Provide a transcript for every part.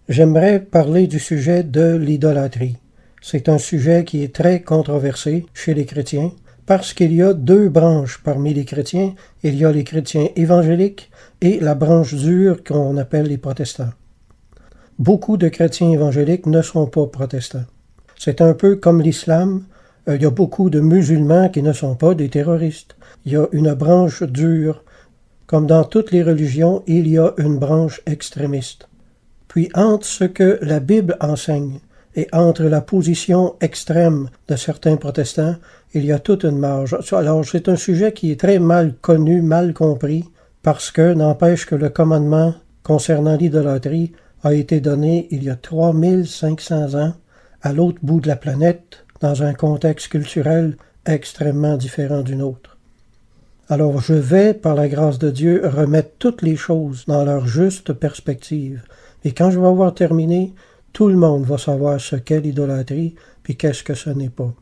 J'aimerais parler du sujet de l'idolâtrie. C'est un sujet qui est très controversé chez les chrétiens parce qu'il y a deux branches parmi les chrétiens. Il y a les chrétiens évangéliques et la branche dure qu'on appelle les protestants. Beaucoup de chrétiens évangéliques ne sont pas protestants. C'est un peu comme l'islam. Il y a beaucoup de musulmans qui ne sont pas des terroristes. Il y a une branche dure. Comme dans toutes les religions, il y a une branche extrémiste. Puis entre ce que la Bible enseigne et entre la position extrême de certains protestants, il y a toute une marge. Alors c'est un sujet qui est très mal connu, mal compris, parce que n'empêche que le commandement concernant l'idolâtrie a été donné il y a 3500 ans à l'autre bout de la planète, dans un contexte culturel extrêmement différent du nôtre. Alors je vais, par la grâce de Dieu, remettre toutes les choses dans leur juste perspective. Et quand je vais avoir terminé, tout le monde va savoir ce qu'est l'idolâtrie, puis qu'est-ce que ce n'est pas.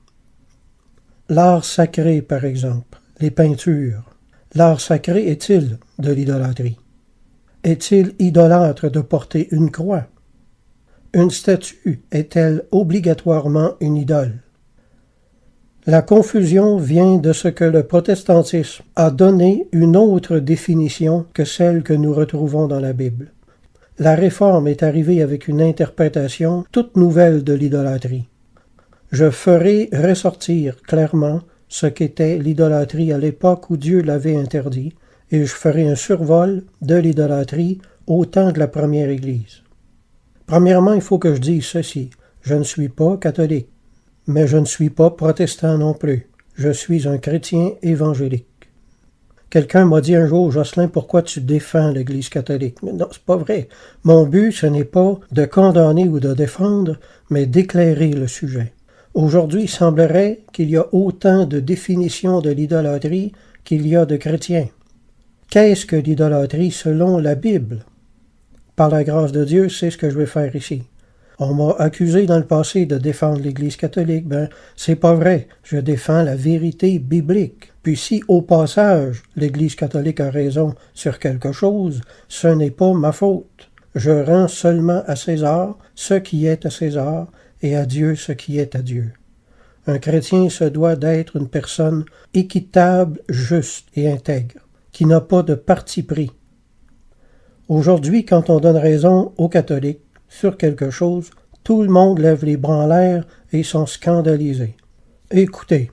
L'art sacré, par exemple, les peintures. L'art sacré est-il de l'idolâtrie? Est-il idolâtre de porter une croix? Une statue est-elle obligatoirement une idole? La confusion vient de ce que le protestantisme a donné une autre définition que celle que nous retrouvons dans la Bible. La Réforme est arrivée avec une interprétation toute nouvelle de l'idolâtrie. Je ferai ressortir clairement ce qu'était l'idolâtrie à l'époque où Dieu l'avait interdit, et je ferai un survol de l'idolâtrie au temps de la première Église. Premièrement, il faut que je dise ceci. Je ne suis pas catholique, mais je ne suis pas protestant non plus. Je suis un chrétien évangélique. Quelqu'un m'a dit un jour, Jocelyn, pourquoi tu défends l'Église catholique? Mais non, c'est pas vrai. Mon but, ce n'est pas de condamner ou de défendre, mais d'éclairer le sujet. Aujourd'hui, il semblerait qu'il y a autant de définitions de l'idolâtrie qu'il y a de chrétiens. Qu'est-ce que l'idolâtrie selon la Bible? Par la grâce de Dieu, c'est ce que je vais faire ici. On m'a accusé dans le passé de défendre l'Église catholique. Ben, c'est pas vrai. Je défends la vérité biblique. Puis si, au passage, l'Église catholique a raison sur quelque chose, ce n'est pas ma faute. Je rends seulement à César ce qui est à César et à Dieu ce qui est à Dieu. Un chrétien se doit d'être une personne équitable, juste et intègre, qui n'a pas de parti pris. Aujourd'hui, quand on donne raison aux catholiques sur quelque chose, tout le monde lève les bras en l'air et sont scandalisés. Écoutez,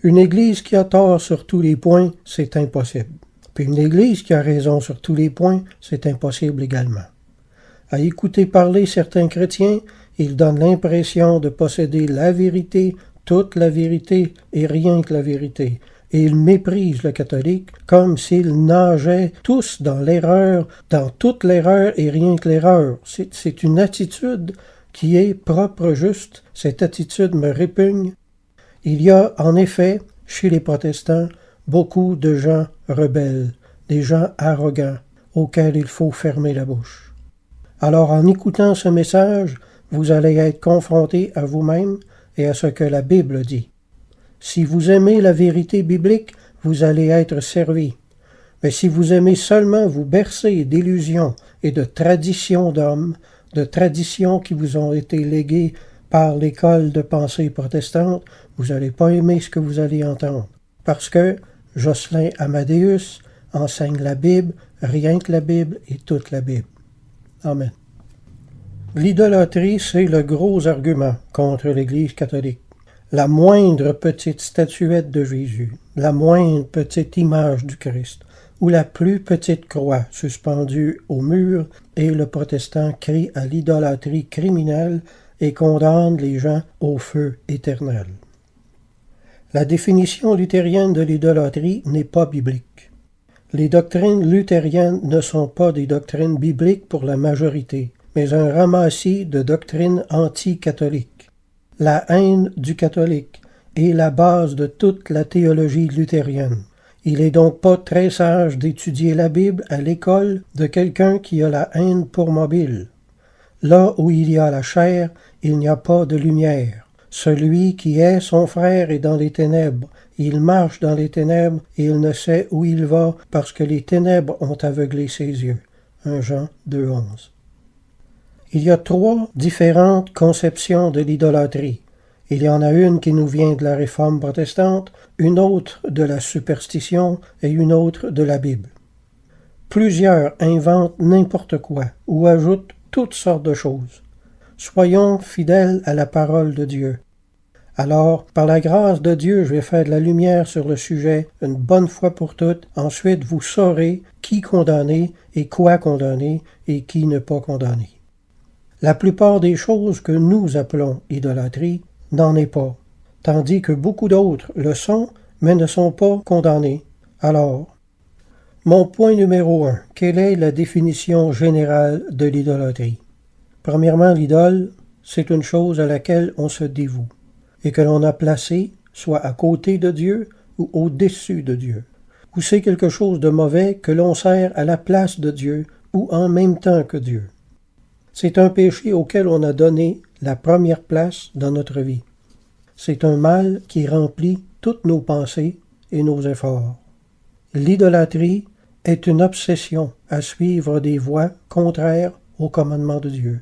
une Église qui a tort sur tous les points, c'est impossible. Puis une Église qui a raison sur tous les points, c'est impossible également. À écouter parler certains chrétiens, ils donnent l'impression de posséder la vérité, toute la vérité et rien que la vérité. Et ils méprisent le catholique comme s'ils nageaient tous dans l'erreur, dans toute l'erreur et rien que l'erreur. C'est une attitude qui est propre, juste. Cette attitude me répugne. Il y a en effet, chez les protestants, beaucoup de gens rebelles, des gens arrogants, auxquels il faut fermer la bouche. Alors en écoutant ce message, vous allez être confrontés à vous-même et à ce que la Bible dit. Si vous aimez la vérité biblique, vous allez être servis. Mais si vous aimez seulement vous bercer d'illusions et de traditions d'hommes, de traditions qui vous ont été léguées par l'école de pensée protestante, vous n'allez pas aimer ce que vous allez entendre. Parce que Jocelyn Amadeus enseigne la Bible, rien que la Bible et toute la Bible. Amen. L'idolâtrie, c'est le gros argument contre l'Église catholique. La moindre petite statuette de Jésus, la moindre petite image du Christ, ou la plus petite croix suspendue au mur, et le protestant crie à l'idolâtrie criminelle et condamne les gens au feu éternel. La définition luthérienne de l'idolâtrie n'est pas biblique. Les doctrines luthériennes ne sont pas des doctrines bibliques pour la majorité, mais un ramassis de doctrines anti-catholiques. La haine du catholique est la base de toute la théologie luthérienne. Il est donc pas très sage d'étudier la Bible à l'école de quelqu'un qui a la haine pour mobile. Là où il y a la chair, il n'y a pas de lumière. Celui qui est son frère est dans les ténèbres. Il marche dans les ténèbres et il ne sait où il va parce que les ténèbres ont aveuglé ses yeux. 1 Jean 2,11. Il y a 3 différentes conceptions de l'idolâtrie. Il y en a une qui nous vient de la Réforme protestante, une autre de la superstition et une autre de la Bible. Plusieurs inventent n'importe quoi ou ajoutent toutes sortes de choses. Soyons fidèles à la parole de Dieu. Alors, par la grâce de Dieu, je vais faire de la lumière sur le sujet une bonne fois pour toutes. Ensuite, vous saurez qui condamner et quoi condamner et qui ne pas condamner. La plupart des choses que nous appelons idolâtrie n'en est pas, tandis que beaucoup d'autres le sont, mais ne sont pas condamnées. Alors, mon point numéro 1, quelle est la définition générale de l'idolâtrie? Premièrement, l'idole, c'est une chose à laquelle on se dévoue et que l'on a placée soit à côté de Dieu ou au-dessus de Dieu, ou c'est quelque chose de mauvais que l'on sert à la place de Dieu ou en même temps que Dieu. C'est un péché auquel on a donné la première place dans notre vie. C'est un mal qui remplit toutes nos pensées et nos efforts. L'idolâtrie est une obsession à suivre des voies contraires au commandement de Dieu.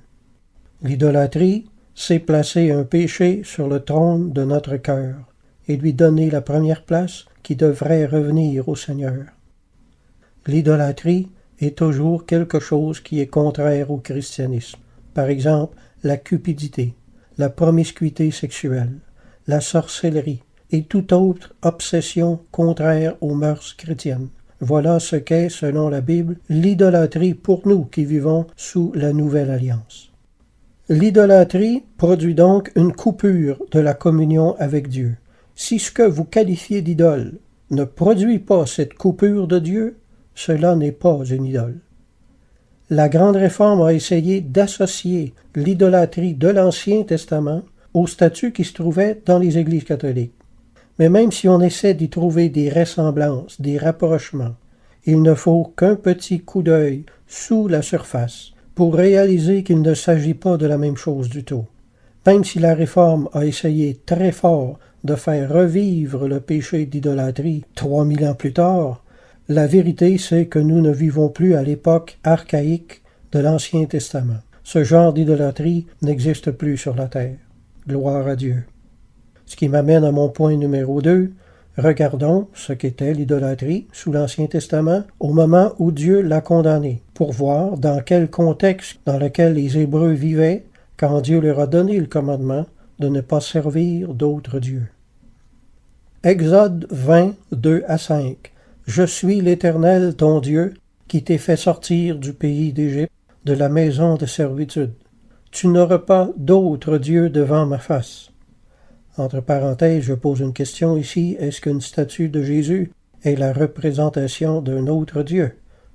L'idolâtrie, c'est placer un péché sur le trône de notre cœur et lui donner la première place qui devrait revenir au Seigneur. L'idolâtrie est toujours quelque chose qui est contraire au christianisme. Par exemple, la cupidité, la promiscuité sexuelle, la sorcellerie et toute autre obsession contraire aux mœurs chrétiennes. Voilà ce qu'est, selon la Bible, l'idolâtrie pour nous qui vivons sous la Nouvelle Alliance. L'idolâtrie produit donc une coupure de la communion avec Dieu. Si ce que vous qualifiez d'idole ne produit pas cette coupure de Dieu, cela n'est pas une idole. La Grande Réforme a essayé d'associer l'idolâtrie de l'Ancien Testament au statut qui se trouvait dans les églises catholiques. Mais même si on essaie d'y trouver des ressemblances, des rapprochements, il ne faut qu'un petit coup d'œil sous la surface pour réaliser qu'il ne s'agit pas de la même chose du tout. Même si la Réforme a essayé très fort de faire revivre le péché d'idolâtrie 3000 ans plus tard, la vérité c'est que nous ne vivons plus à l'époque archaïque de l'Ancien Testament. Ce genre d'idolâtrie n'existe plus sur la terre. Gloire à Dieu. Ce qui m'amène à mon point numéro 2. Regardons ce qu'était l'idolâtrie sous l'Ancien Testament au moment où Dieu l'a condamnée, pour voir dans quel contexte dans lequel les Hébreux vivaient quand Dieu leur a donné le commandement de ne pas servir d'autres dieux. Exode 20, 2-5. Je suis l'Éternel ton Dieu qui t'ai fait sortir du pays d'Égypte, de la maison de servitude. Tu n'auras pas d'autre Dieu devant ma face. Entre parenthèses, je pose une question ici. Est-ce qu'une statue de Jésus est la représentation d'un autre Dieu?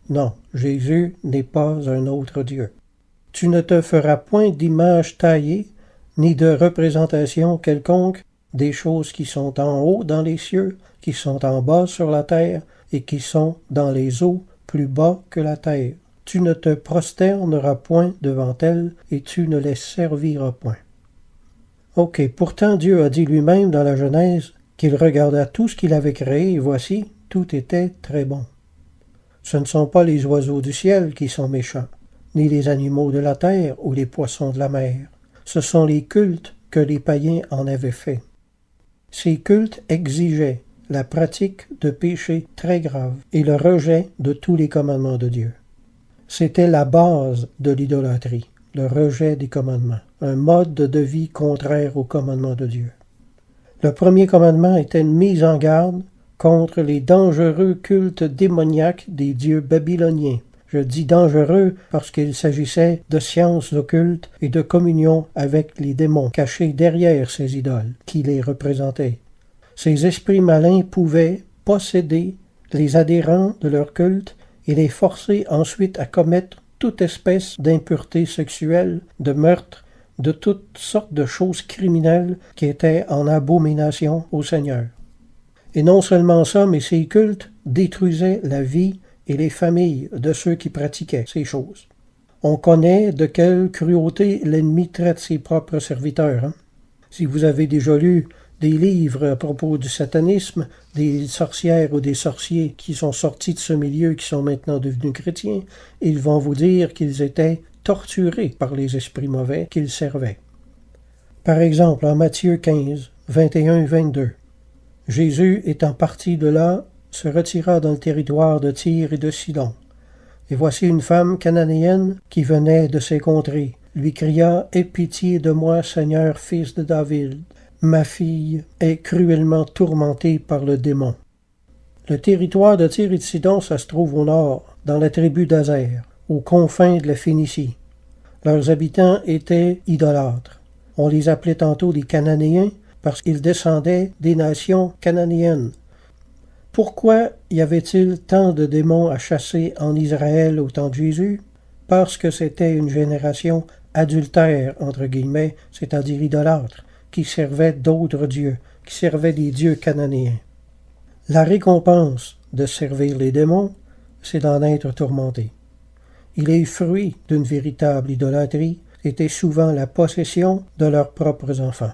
Non, Jésus n'est pas un autre Dieu. Tu ne te feras point d'image taillée, ni de représentation quelconque des choses qui sont en haut dans les cieux, qui sont en bas sur la terre, et qui sont dans les eaux plus bas que la terre. Tu ne te prosterneras point devant elles, et tu ne les serviras point. Ok, pourtant Dieu a dit lui-même dans la Genèse qu'il regarda tout ce qu'il avait créé, et voici, tout était très bon. Ce ne sont pas les oiseaux du ciel qui sont méchants, ni les animaux de la terre ou les poissons de la mer. Ce sont les cultes que les païens en avaient faits. Ces cultes exigeaient la pratique de péchés très graves et le rejet de tous les commandements de Dieu. C'était la base de l'idolâtrie, le rejet des commandements, un mode de vie contraire aux commandements de Dieu. Le premier commandement était une mise en garde contre les dangereux cultes démoniaques des dieux babyloniens. Je dis dangereux parce qu'il s'agissait de sciences occultes et de communion avec les démons cachés derrière ces idoles qui les représentaient. Ces esprits malins pouvaient posséder les adhérents de leur culte et les forcer ensuite à commettre toute espèce d'impureté sexuelle, de meurtre, de toutes sortes de choses criminelles qui étaient en abomination au Seigneur. Et non seulement ça, mais ces cultes détruisaient la vie et les familles de ceux qui pratiquaient ces choses. On connaît de quelle cruauté l'ennemi traite ses propres serviteurs. Si vous avez déjà lu des livres à propos du satanisme, des sorcières ou des sorciers qui sont sortis de ce milieu, qui sont maintenant devenus chrétiens, ils vont vous dire qu'ils étaient torturés par les esprits mauvais qu'ils servaient. Par exemple, en Matthieu 15, 21-22, Jésus, étant parti de là, se retira dans le territoire de Tyr et de Sidon. Et voici une femme cananéenne qui venait de ces contrées, lui cria « Aie pitié de moi, Seigneur, fils de David. Ma fille est cruellement tourmentée par le démon. » Le territoire de Tyr et de Sidon, ça se trouve au nord, dans la tribu d'Azer, aux confins de la Phénicie. Leurs habitants étaient idolâtres. On les appelait tantôt des Cananéens parce qu'ils descendaient des nations cananéennes. Pourquoi y avait-il tant de démons à chasser en Israël au temps de Jésus? Parce que c'était une génération adultère, entre guillemets, c'est-à-dire idolâtre, qui servait d'autres dieux, qui servait des dieux cananéens. La récompense de servir les démons, c'est d'en être tourmenté. Il est fruit d'une véritable idolâtrie, était souvent la possession de leurs propres enfants.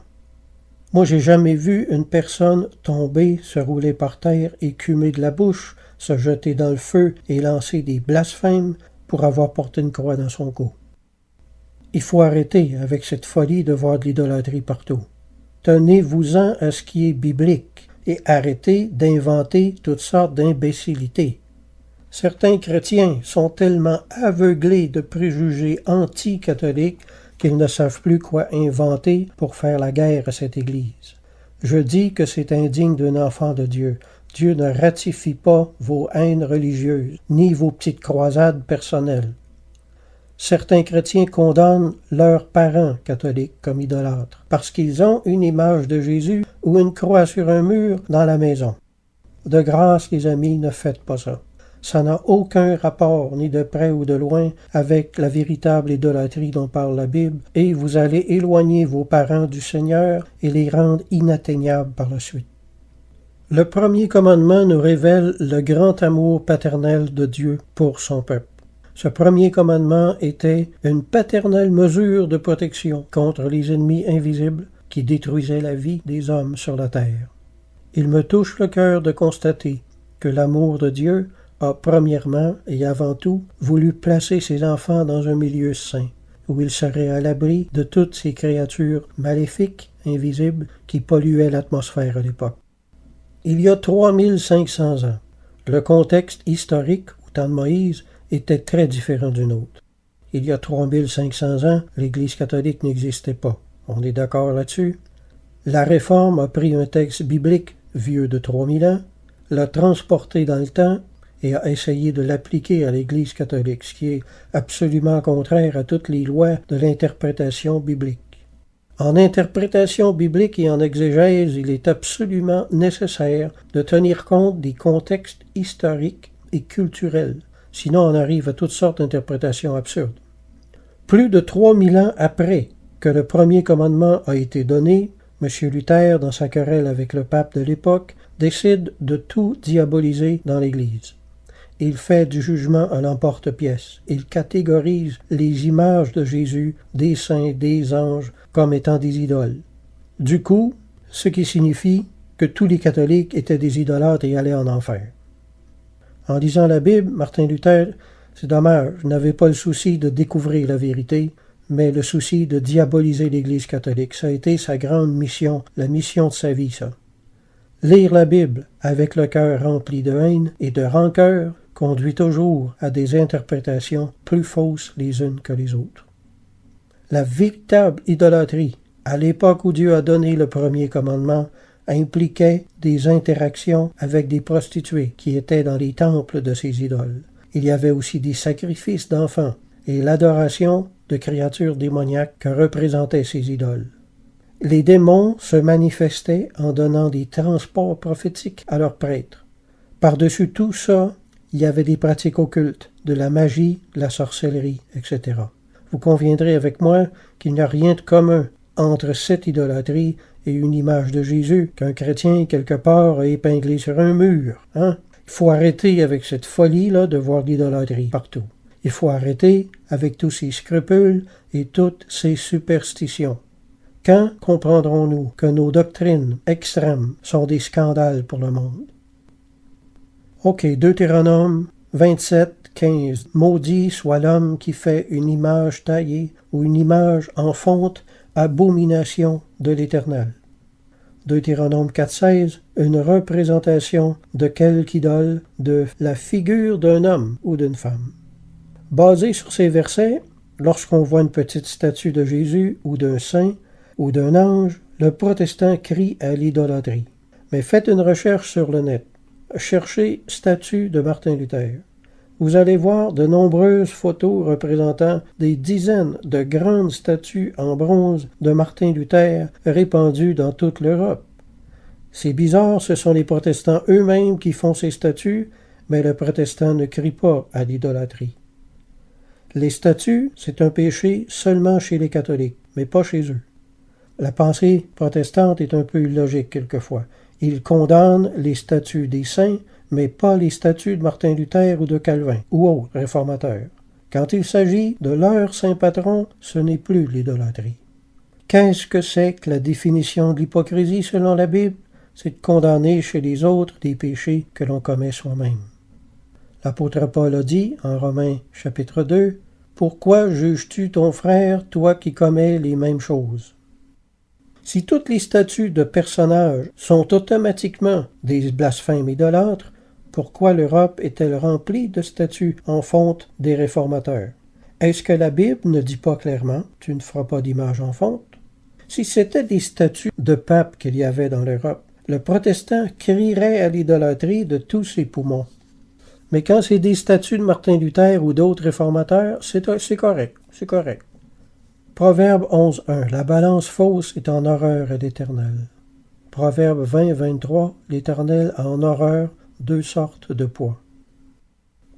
Moi, j'ai jamais vu une personne tomber, se rouler par terre, écumer de la bouche, se jeter dans le feu et lancer des blasphèmes pour avoir porté une croix dans son cou. Il faut arrêter avec cette folie de voir de l'idolâtrie partout. Tenez-vous-en à ce qui est biblique et arrêtez d'inventer toutes sortes d'imbécilités. Certains chrétiens sont tellement aveuglés de préjugés anti-catholiques qu'ils ne savent plus quoi inventer pour faire la guerre à cette Église. Je dis que c'est indigne d'un enfant de Dieu. Dieu ne ratifie pas vos haines religieuses, ni vos petites croisades personnelles. Certains chrétiens condamnent leurs parents catholiques comme idolâtres, parce qu'ils ont une image de Jésus ou une croix sur un mur dans la maison. De grâce, les amis, ne faites pas ça. Ça n'a aucun rapport, ni de près ou de loin, avec la véritable idolâtrie dont parle la Bible, et vous allez éloigner vos parents du Seigneur et les rendre inatteignables par la suite. Le premier commandement nous révèle le grand amour paternel de Dieu pour son peuple. Ce premier commandement était une paternelle mesure de protection contre les ennemis invisibles qui détruisaient la vie des hommes sur la terre. Il me touche le cœur de constater que l'amour de Dieu a premièrement et avant tout voulu placer ses enfants dans un milieu saint, où ils seraient à l'abri de toutes ces créatures maléfiques, invisibles, qui polluaient l'atmosphère à l'époque. Il y a 3500 ans, le contexte historique au temps de Moïse était très différent du nôtre. Il y a 3500 ans, l'Église catholique n'existait pas. On est d'accord là-dessus? La Réforme a pris un texte biblique vieux de 3000 ans, l'a transporté dans le temps et a essayé de l'appliquer à l'Église catholique, ce qui est absolument contraire à toutes les lois de l'interprétation biblique. En interprétation biblique et en exégèse, il est absolument nécessaire de tenir compte des contextes historiques et culturels. Sinon, on arrive à toutes sortes d'interprétations absurdes. Plus de 3000 ans après que le premier commandement a été donné, M. Luther, dans sa querelle avec le pape de l'époque, décide de tout diaboliser dans l'Église. Il fait du jugement à l'emporte-pièce. Il catégorise les images de Jésus, des saints, des anges, comme étant des idoles. Du coup, ce qui signifie que tous les catholiques étaient des idolâtres et allaient en enfer. En lisant la Bible, Martin Luther, c'est dommage, n'avait pas le souci de découvrir la vérité, mais le souci de diaboliser l'Église catholique. Ça a été sa grande mission, la mission de sa vie, ça. Lire la Bible avec le cœur rempli de haine et de rancœur conduit toujours à des interprétations plus fausses les unes que les autres. La véritable idolâtrie, à l'époque où Dieu a donné le premier commandement, impliquait des interactions avec des prostituées qui étaient dans les temples de ces idoles. Il y avait aussi des sacrifices d'enfants et l'adoration de créatures démoniaques que représentaient ces idoles. Les démons se manifestaient en donnant des transports prophétiques à leurs prêtres. Par-dessus tout ça, il y avait des pratiques occultes, de la magie, de la sorcellerie, etc. Vous conviendrez avec moi qu'il n'y a rien de commun entre cette idolâtrie et une image de Jésus qu'un chrétien quelque part a épinglé sur un mur. Il faut arrêter avec cette folie-là de voir l'idolâtrie partout. Il faut arrêter avec tous ces scrupules et toutes ces superstitions. Quand comprendrons-nous que nos doctrines extrêmes sont des scandales pour le monde? OK, Deutéronome 27:15. Maudit soit l'homme qui fait une image taillée ou une image en fonte, abomination de l'Éternel. Deutéronome 4:16. Une représentation de quelque idole, de la figure d'un homme ou d'une femme. Basé sur ces versets, lorsqu'on voit une petite statue de Jésus ou d'un saint ou d'un ange, le protestant crie à l'idolâtrie. Mais faites une recherche sur le net. Cherchez statue de Martin Luther. Vous allez voir de nombreuses photos représentant des dizaines de grandes statues en bronze de Martin Luther répandues dans toute l'Europe. C'est bizarre, ce sont les protestants eux-mêmes qui font ces statues, mais le protestant ne crie pas à l'idolâtrie. Les statues, c'est un péché seulement chez les catholiques, mais pas chez eux. La pensée protestante est un peu illogique quelquefois. Ils condamnent les statues des saints, mais pas les statues de Martin Luther ou de Calvin, ou autres réformateurs. Quand il s'agit de leur saint patron, ce n'est plus l'idolâtrie. Qu'est-ce que c'est que la définition de l'hypocrisie selon la Bible? C'est de condamner chez les autres des péchés que l'on commet soi-même. L'apôtre Paul a dit, en Romains chapitre 2, « Pourquoi juges-tu ton frère, toi qui commets les mêmes choses? » Si toutes les statues de personnages sont automatiquement des blasphèmes idolâtres, pourquoi l'Europe est-elle remplie de statues en fonte des réformateurs? Est-ce que la Bible ne dit pas clairement « Tu ne feras pas d'image en fonte » ? Si c'était des statues de papes qu'il y avait dans l'Europe, le protestant crierait à l'idolâtrie de tous ses poumons. Mais quand c'est des statues de Martin Luther ou d'autres réformateurs, c'est correct, c'est correct. Proverbe 11:1. La balance fausse est en horreur à l'Éternel. Proverbe 20:23. L'Éternel a en horreur 2 sortes de poids.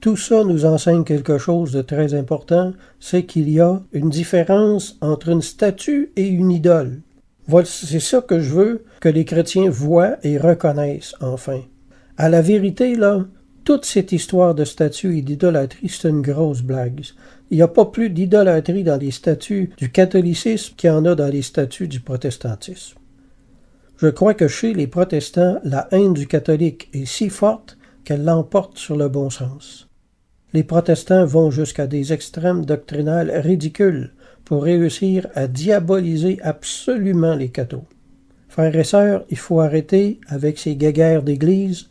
Tout ça nous enseigne quelque chose de très important, c'est qu'il y a une différence entre une statue et une idole. Voilà, c'est ça que je veux que les chrétiens voient et reconnaissent enfin. À la vérité, là, toute cette histoire de statue et d'idolâtrie, c'est une grosse blague. Il n'y a pas plus d'idolâtrie dans les statues du catholicisme qu'il y en a dans les statues du protestantisme. Je crois que chez les protestants, la haine du catholique est si forte qu'elle l'emporte sur le bon sens. Les protestants vont jusqu'à des extrêmes doctrinales ridicules pour réussir à diaboliser absolument les cathos. Frères et sœurs, il faut arrêter avec ces guéguerres d'église.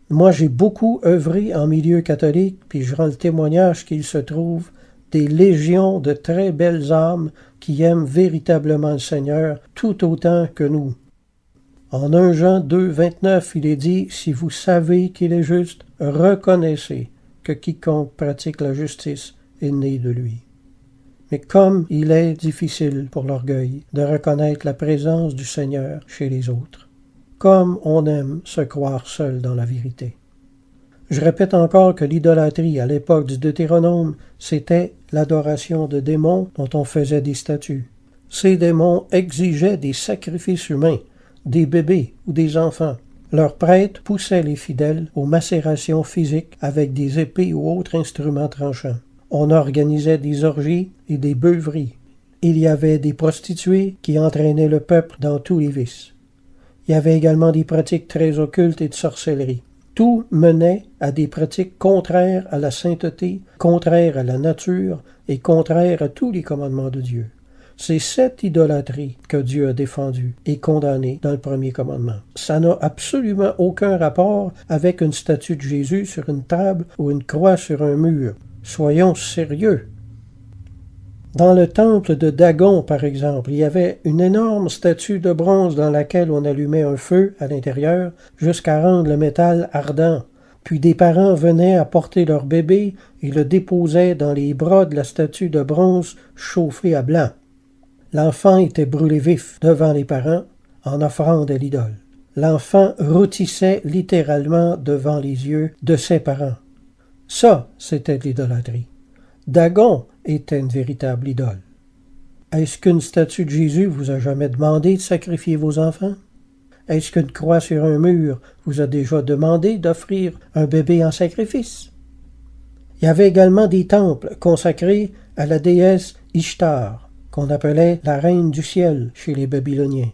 Moi, j'ai beaucoup œuvré en milieu catholique, puis je rends le témoignage qu'il se trouve des légions de très belles âmes qui aiment véritablement le Seigneur tout autant que nous. En 1 Jean 2:29, il est dit « Si vous savez qu'il est juste, reconnaissez que quiconque pratique la justice est né de lui. » Mais comme il est difficile pour l'orgueil de reconnaître la présence du Seigneur chez les autres, comme on aime se croire seul dans la vérité. Je répète encore que l'idolâtrie à l'époque du Deutéronome, c'était l'adoration de démons dont on faisait des statues. Ces démons exigeaient des sacrifices humains, des bébés ou des enfants. Leurs prêtres poussaient les fidèles aux macérations physiques avec des épées ou autres instruments tranchants. On organisait des orgies et des beuveries. Il y avait des prostituées qui entraînaient le peuple dans tous les vices. Il y avait également des pratiques très occultes et de sorcellerie. Tout menait à des pratiques contraires à la sainteté, contraires à la nature et contraires à tous les commandements de Dieu. C'est cette idolâtrie que Dieu a défendue et condamnée dans le premier commandement. Ça n'a absolument aucun rapport avec une statue de Jésus sur une table ou une croix sur un mur. Soyons sérieux. Dans le temple de Dagon, par exemple, il y avait une énorme statue de bronze dans laquelle on allumait un feu à l'intérieur jusqu'à rendre le métal ardent. Puis des parents venaient apporter leur bébé et le déposaient dans les bras de la statue de bronze chauffée à blanc. L'enfant était brûlé vif devant les parents en offrande à l'idole. L'enfant routissait littéralement devant les yeux de ses parents. Ça, c'était de l'idolâtrie. Dagon était une véritable idole. Est-ce qu'une statue de Jésus vous a jamais demandé de sacrifier vos enfants? Est-ce qu'une croix sur un mur vous a déjà demandé d'offrir un bébé en sacrifice? Il y avait également des temples consacrés à la déesse Ishtar, qu'on appelait la reine du ciel chez les Babyloniens.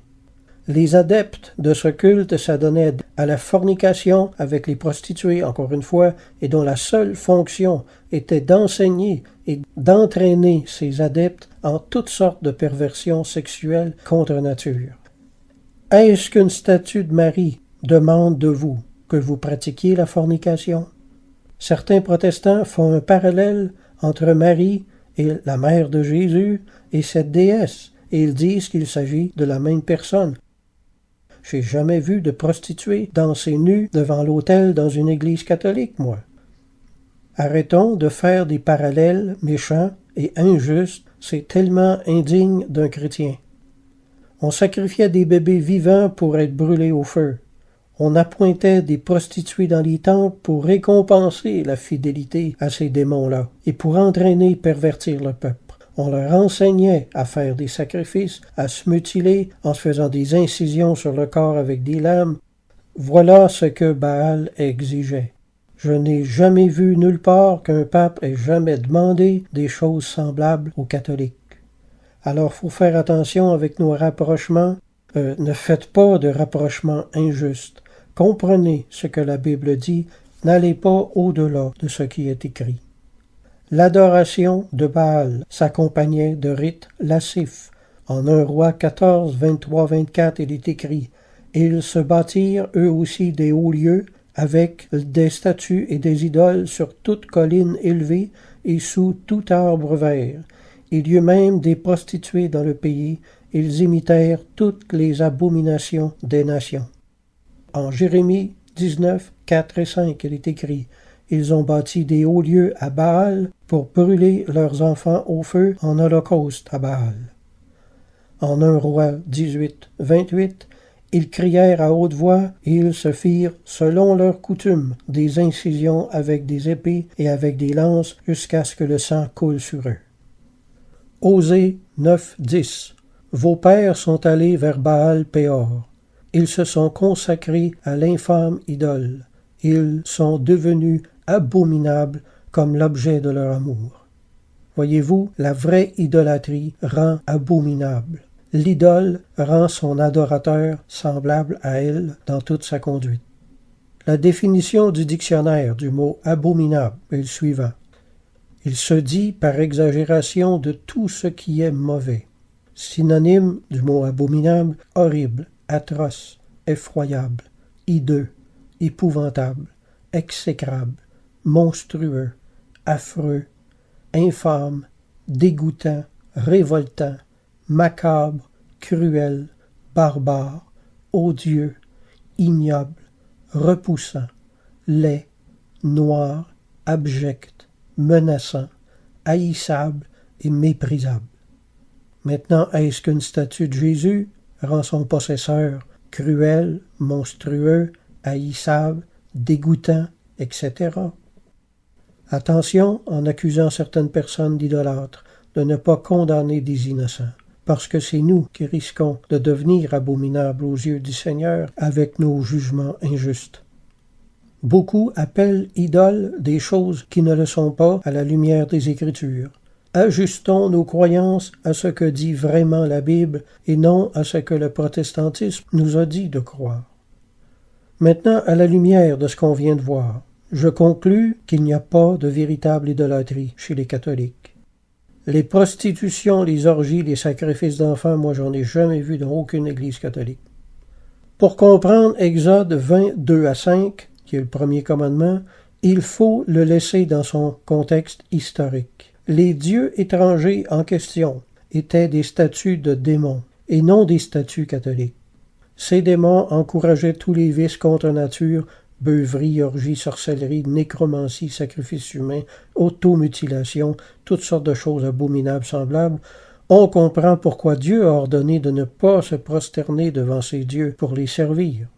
Les adeptes de ce culte s'adonnaient à la fornication avec les prostituées, encore une fois, et dont la seule fonction était d'enseigner et d'entraîner ces adeptes en toutes sortes de perversions sexuelles contre nature. Est-ce qu'une statue de Marie demande de vous que vous pratiquiez la fornication? Certains protestants font un parallèle entre Marie et la mère de Jésus et cette déesse, et ils disent qu'il s'agit de la même personne. J'ai jamais vu de prostituée danser nue devant l'autel dans une église catholique, moi. Arrêtons de faire des parallèles méchants et injustes, c'est tellement indigne d'un chrétien. On sacrifiait des bébés vivants pour être brûlés au feu. On appointait des prostituées dans les temples pour récompenser la fidélité à ces démons-là et pour entraîner et pervertir le peuple. On leur enseignait à faire des sacrifices, à se mutiler en se faisant des incisions sur le corps avec des lames. Voilà ce que Baal exigeait. Je n'ai jamais vu nulle part qu'un pape ait jamais demandé des choses semblables aux catholiques. Alors, faut faire attention avec nos rapprochements. Ne faites pas de rapprochements injustes. Comprenez ce que la Bible dit. N'allez pas au-delà de ce qui est écrit. L'adoration de Baal s'accompagnait de rites lascifs. En 1 Roi 14, 23-24, il est écrit « Ils se bâtirent eux aussi des hauts lieux, avec des statues et des idoles sur toute colline élevée et sous tout arbre vert. Il y eut même des prostituées dans le pays, ils imitèrent toutes les abominations des nations. » En Jérémie 19, 4 et 5, il est écrit « Ils ont bâti des hauts lieux à Baal pour brûler leurs enfants au feu en holocauste à Baal. » En 1 Roi 18, 28, ils crièrent à haute voix et ils se firent, selon leur coutume, des incisions avec des épées et avec des lances jusqu'à ce que le sang coule sur eux. Osée 9, 10. Vos pères sont allés vers Baal-Péor. Ils se sont consacrés à l'infâme idole. Ils sont devenus abominables comme l'objet de leur amour. Voyez-vous, la vraie idolâtrie rend abominable. L'idole rend son adorateur semblable à elle dans toute sa conduite. La définition du dictionnaire du mot abominable est le suivant. Il se dit par exagération de tout ce qui est mauvais. Synonyme du mot abominable, horrible, atroce, effroyable, hideux, épouvantable, exécrable, monstrueux, affreux, infâme, dégoûtant, révoltant, macabre, cruel, barbare, odieux, ignoble, repoussant, laid, noir, abject, menaçant, haïssable et méprisable. Maintenant, est-ce qu'une statue de Jésus rend son possesseur cruel, monstrueux, haïssable, dégoûtant, etc.? Attention, en accusant certaines personnes d'idolâtres, de ne pas condamner des innocents, parce que c'est nous qui risquons de devenir abominables aux yeux du Seigneur avec nos jugements injustes. Beaucoup appellent idoles des choses qui ne le sont pas à la lumière des Écritures. Ajustons nos croyances à ce que dit vraiment la Bible et non à ce que le protestantisme nous a dit de croire. Maintenant, à la lumière de ce qu'on vient de voir, je conclus qu'il n'y a pas de véritable idolâtrie chez les catholiques. Les prostitutions, les orgies, les sacrifices d'enfants, moi j'en ai jamais vu dans aucune église catholique. Pour comprendre Exode 20, 2 à 5, qui est le premier commandement, il faut le laisser dans son contexte historique. Les dieux étrangers en question étaient des statues de démons et non des statues catholiques. Ces démons encourageaient tous les vices contre nature, beuverie, orgie, sorcellerie, nécromancie, sacrifice humain, automutilation, toutes sortes de choses abominables semblables. On comprend pourquoi Dieu a ordonné de ne pas se prosterner devant ces dieux pour les servir.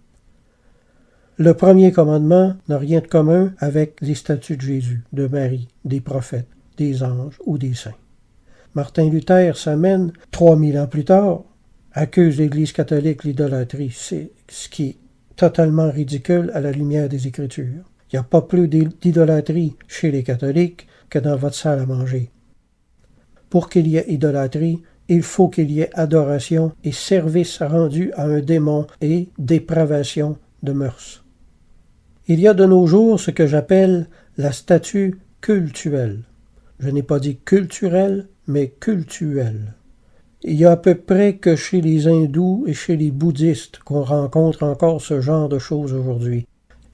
Le premier commandement n'a rien de commun avec les statues de Jésus, de Marie, des prophètes, des anges ou des saints. Martin Luther s'amène 3000 ans plus tard, accuse l'Église catholique l'idolâtrie, c'est ce qui est totalement ridicule à la lumière des Écritures. Il n'y a pas plus d'idolâtrie chez les catholiques que dans votre salle à manger. Pour qu'il y ait idolâtrie, il faut qu'il y ait adoration et service rendu à un démon et dépravation de mœurs. Il y a de nos jours ce que j'appelle la statue cultuelle. Je n'ai pas dit culturelle, mais cultuelle. Il y a à peu près que chez les hindous et chez les bouddhistes qu'on rencontre encore ce genre de choses aujourd'hui.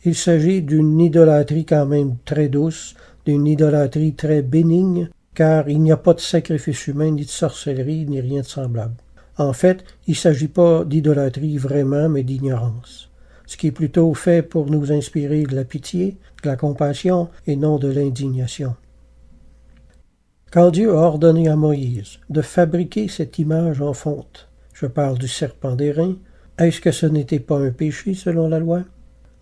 Il s'agit d'une idolâtrie quand même très douce, d'une idolâtrie très bénigne, car il n'y a pas de sacrifice humain, ni de sorcellerie, ni rien de semblable. En fait, il ne s'agit pas d'idolâtrie vraiment, mais d'ignorance, ce qui est plutôt fait pour nous inspirer de la pitié, de la compassion, et non de l'indignation. Quand Dieu a ordonné à Moïse de fabriquer cette image en fonte, je parle du serpent d'airain, est-ce que ce n'était pas un péché selon la loi?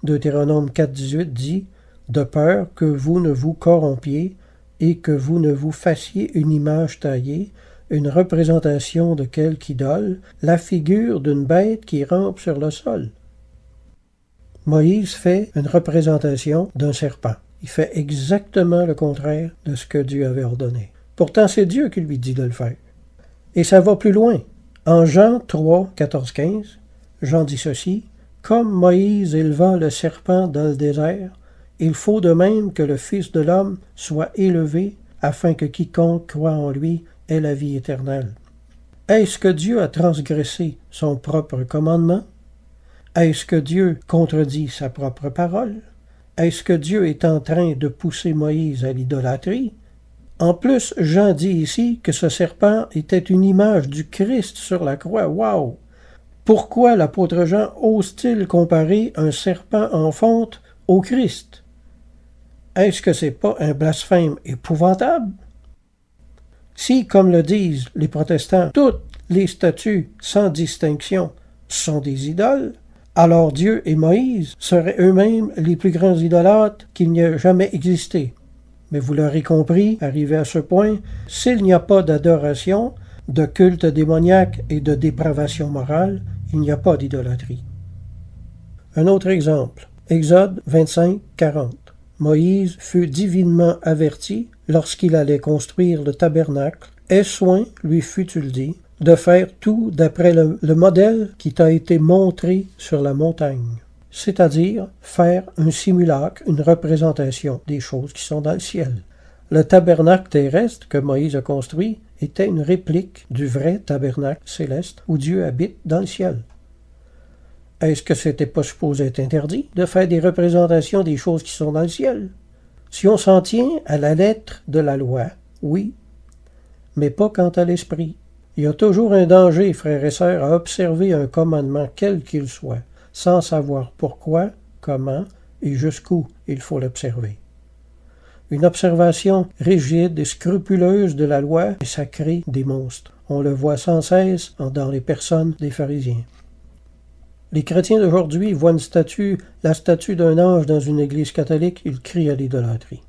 Deutéronome 4,18 dit « De peur que vous ne vous corrompiez et que vous ne vous fassiez une image taillée, une représentation de quelque idole, la figure d'une bête qui rampe sur le sol. » Moïse fait une représentation d'un serpent. Il fait exactement le contraire de ce que Dieu avait ordonné. Pourtant, c'est Dieu qui lui dit de le faire. Et ça va plus loin. En Jean 3, 14, 15, Jean dit ceci, « Comme Moïse éleva le serpent dans le désert, il faut de même que le Fils de l'homme soit élevé, afin que quiconque croit en lui ait la vie éternelle. » Est-ce que Dieu a transgressé son propre commandement? Est-ce que Dieu contredit sa propre parole? Est-ce que Dieu est en train de pousser Moïse à l'idolâtrie? En plus, Jean dit ici que ce serpent était une image du Christ sur la croix. Wow! Pourquoi l'apôtre Jean ose-t-il comparer un serpent en fonte au Christ? Est-ce que c'est pas un blasphème épouvantable? Si, comme le disent les protestants, toutes les statues, sans distinction, sont des idoles, alors Dieu et Moïse seraient eux-mêmes les plus grands idolâtres qu'il n'y a jamais existé. Mais vous l'aurez compris, arrivé à ce point, s'il n'y a pas d'adoration, de culte démoniaque et de dépravation morale, il n'y a pas d'idolâtrie. Un autre exemple, Exode 25, 40. Moïse fut divinement averti lorsqu'il allait construire le tabernacle. Aie soin, lui fut-il dit, de faire tout d'après le modèle qui t'a été montré sur la montagne, c'est-à-dire faire un simulacre, une représentation des choses qui sont dans le ciel. Le tabernacle terrestre que Moïse a construit était une réplique du vrai tabernacle céleste où Dieu habite dans le ciel. Est-ce que c'était pas supposé être interdit de faire des représentations des choses qui sont dans le ciel? Si on s'en tient à la lettre de la loi, oui, mais pas quant à l'esprit. Il y a toujours un danger, frères et sœurs, à observer un commandement quel qu'il soit, sans savoir pourquoi, comment et jusqu'où il faut l'observer. Une observation rigide et scrupuleuse de la loi, ça crée des monstres. On le voit sans cesse dans les personnes des pharisiens. Les chrétiens d'aujourd'hui voient la statue d'un ange dans une église catholique, ils crient à l'idolâtrie.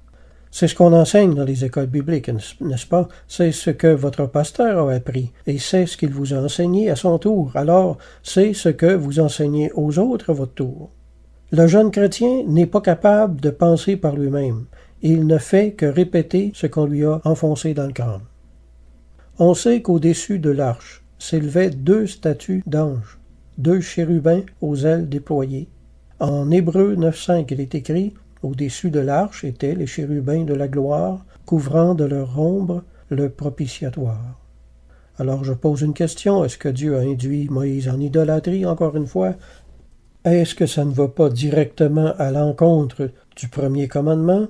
C'est ce qu'on enseigne dans les écoles bibliques, n'est-ce pas? C'est ce que votre pasteur a appris, et c'est ce qu'il vous a enseigné à son tour. Alors, c'est ce que vous enseignez aux autres à votre tour. Le jeune chrétien n'est pas capable de penser par lui-même. Il ne fait que répéter ce qu'on lui a enfoncé dans le crâne. On sait qu'au-dessus de l'arche s'élevaient 2 statues d'anges, 2 chérubins aux ailes déployées. En Hébreux 9.5, il est écrit « Au-dessus de l'arche étaient les chérubins de la gloire, couvrant de leur ombre le propitiatoire. » Alors je pose une question, est-ce que Dieu a induit Moïse en idolâtrie, encore une fois? Est-ce que ça ne va pas directement à l'encontre du premier commandement?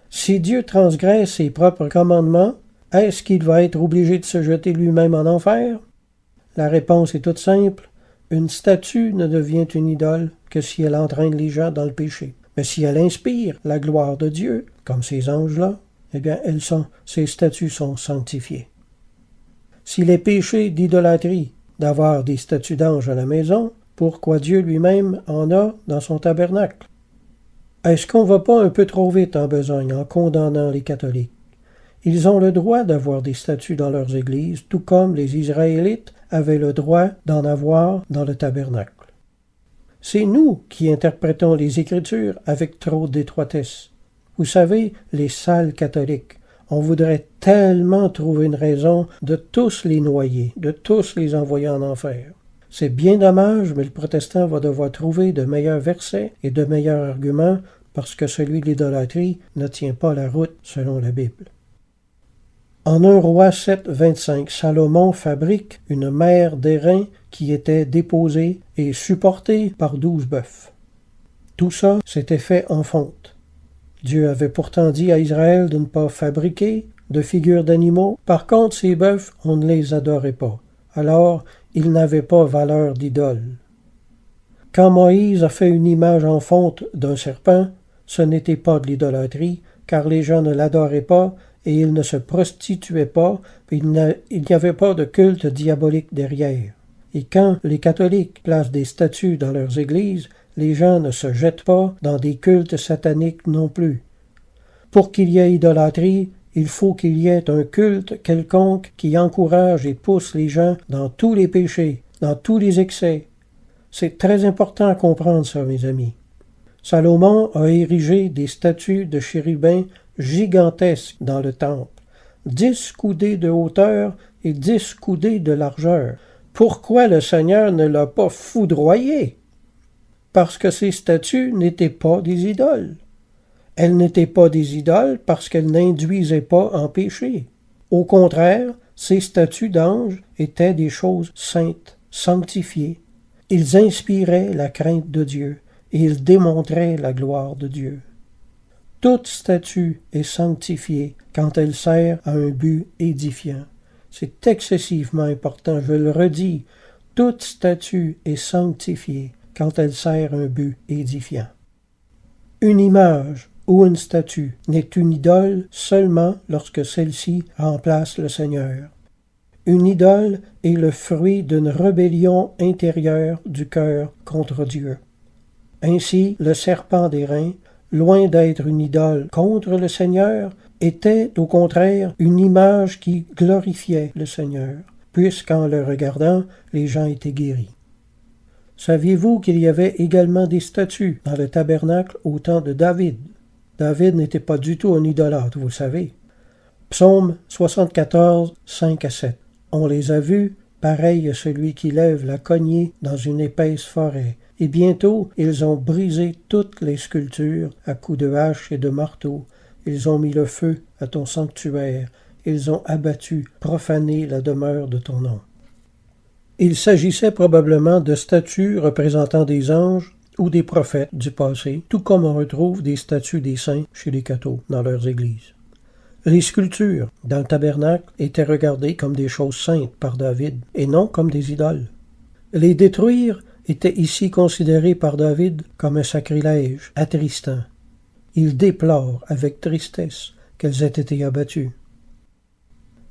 Si Dieu transgresse ses propres commandements, est-ce qu'il va être obligé de se jeter lui-même en enfer? La réponse est toute simple. Une statue ne devient une idole que si elle entraîne les gens dans le péché. Mais si elle inspire la gloire de Dieu, comme ces anges-là, eh bien, ces statues sont sanctifiées. S'il est péché d'idolâtrie d'avoir des statues d'anges à la maison, pourquoi Dieu lui-même en a dans son tabernacle? Est-ce qu'on ne va pas un peu trop vite en besogne en condamnant les catholiques? Ils ont le droit d'avoir des statues dans leurs églises, tout comme les Israélites avaient le droit d'en avoir dans le tabernacle. C'est nous qui interprétons les Écritures avec trop d'étroitesse. Vous savez, les salles catholiques On voudrait tellement trouver une raison de tous les noyer, de tous les envoyer en enfer. C'est bien dommage, mais le protestant va devoir trouver de meilleurs versets et de meilleurs arguments parce que celui de l'idolâtrie ne tient pas la route selon la Bible. En 1 Roi 7, 25, Salomon fabrique une mer d'airain qui était déposée et supportée par 12 bœufs. Tout ça s'était fait en fonte. Dieu avait pourtant dit à Israël de ne pas fabriquer de figures d'animaux. Par contre, ces bœufs, on ne les adorait pas. Alors, ils n'avaient pas valeur d'idole. Quand Moïse a fait une image en fonte d'un serpent, ce n'était pas de l'idolâtrie, car les gens ne l'adoraient pas et ils ne se prostituaient pas, et il n'y avait pas de culte diabolique derrière. Et quand les catholiques placent des statues dans leurs églises, les gens ne se jettent pas dans des cultes sataniques non plus. Pour qu'il y ait idolâtrie, il faut qu'il y ait un culte quelconque qui encourage et pousse les gens dans tous les péchés, dans tous les excès. C'est très important à comprendre ça, mes amis. Salomon a érigé des statues de chérubins gigantesques dans le temple, 10 coudées de hauteur et 10 coudées de largeur. Pourquoi le Seigneur ne l'a pas foudroyé? Parce que ces statues n'étaient pas des idoles. Elles n'étaient pas des idoles parce qu'elles n'induisaient pas en péché. Au contraire, ces statues d'anges étaient des choses saintes, sanctifiées. Ils inspiraient la crainte de Dieu et ils démontraient la gloire de Dieu. Toute statue est sanctifiée quand elle sert à un but édifiant. C'est excessivement important, je le redis. Toute statue est sanctifiée quand elle sert un but édifiant. Une image ou une statue n'est une idole seulement lorsque celle-ci remplace le Seigneur. Une idole est le fruit d'une rébellion intérieure du cœur contre Dieu. Ainsi, le serpent d'airain, loin d'être une idole contre le Seigneur, était au contraire une image qui glorifiait le Seigneur, puisqu'en le regardant, les gens étaient guéris. Saviez-vous qu'il y avait également des statues dans le tabernacle au temps de David? David n'était pas du tout un idolâtre, vous savez. Psaume 74, 5 à 7. On les a vus, pareil à celui qui lève la cognée dans une épaisse forêt. Et bientôt, ils ont brisé toutes les sculptures à coups de hache et de marteau. Ils ont mis le feu à ton sanctuaire. Ils ont abattu, profané la demeure de ton nom. Il s'agissait probablement de statues représentant des anges ou des prophètes du passé, tout comme on retrouve des statues des saints chez les cathos dans leurs églises. Les sculptures dans le tabernacle étaient regardées comme des choses saintes par David et non comme des idoles. Les détruire était ici considéré par David comme un sacrilège attristant. Il déplore avec tristesse qu'elles aient été abattues.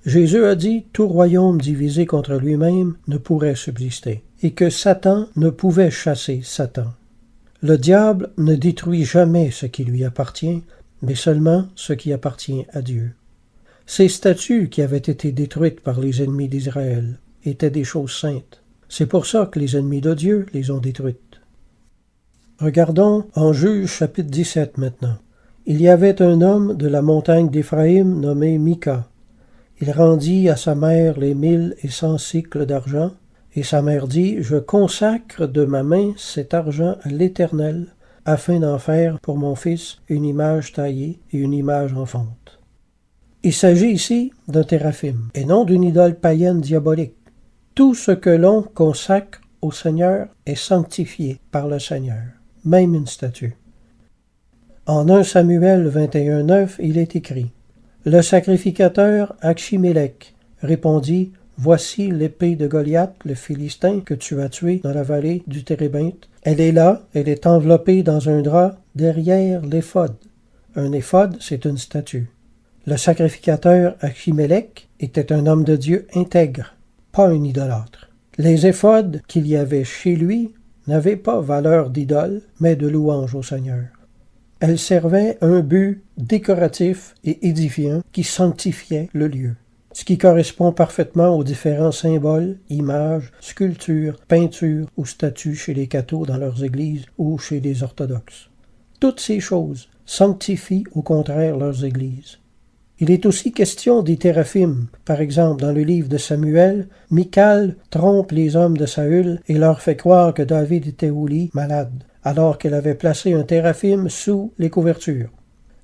Jésus a dit « Tout royaume divisé contre lui-même ne pourrait subsister » et que Satan ne pouvait chasser Satan. Le diable ne détruit jamais ce qui lui appartient, mais seulement ce qui appartient à Dieu. Ces statues qui avaient été détruites par les ennemis d'Israël étaient des choses saintes. C'est pour ça que les ennemis de Dieu les ont détruites. Regardons en Juge chapitre 17 maintenant. Il y avait un homme de la montagne d'Éphraïm nommé Mika. Il rendit à sa mère les 1100 cycles d'argent, et sa mère dit « Je consacre de ma main cet argent à l'Éternel, afin d'en faire pour mon fils une image taillée et une image en fonte. » Il s'agit ici d'un téraphim, et non d'une idole païenne diabolique. Tout ce que l'on consacre au Seigneur est sanctifié par le Seigneur, même une statue. En 1 Samuel 21:9, il est écrit « Le sacrificateur Achimélec répondit « Voici l'épée de Goliath, le Philistin, que tu as tué dans la vallée du Térébinthe. Elle est là, elle est enveloppée dans un drap derrière l'éphod. » Un éphod, c'est une statue. Le sacrificateur Achimélec était un homme de Dieu intègre, pas un idolâtre. Les éphods qu'il y avait chez lui n'avaient pas valeur d'idole, mais de louange au Seigneur. Elles servaient un but décoratif et édifiant qui sanctifiait le lieu, ce qui correspond parfaitement aux différents symboles, images, sculptures, peintures ou statues chez les cathos dans leurs églises ou chez les orthodoxes. Toutes ces choses sanctifient au contraire leurs églises. Il est aussi question des téraphimes. Par exemple, dans le livre de Samuel, Michal trompe les hommes de Saül et leur fait croire que David était au lit, malade, alors qu'elle avait placé un téraphim sous les couvertures.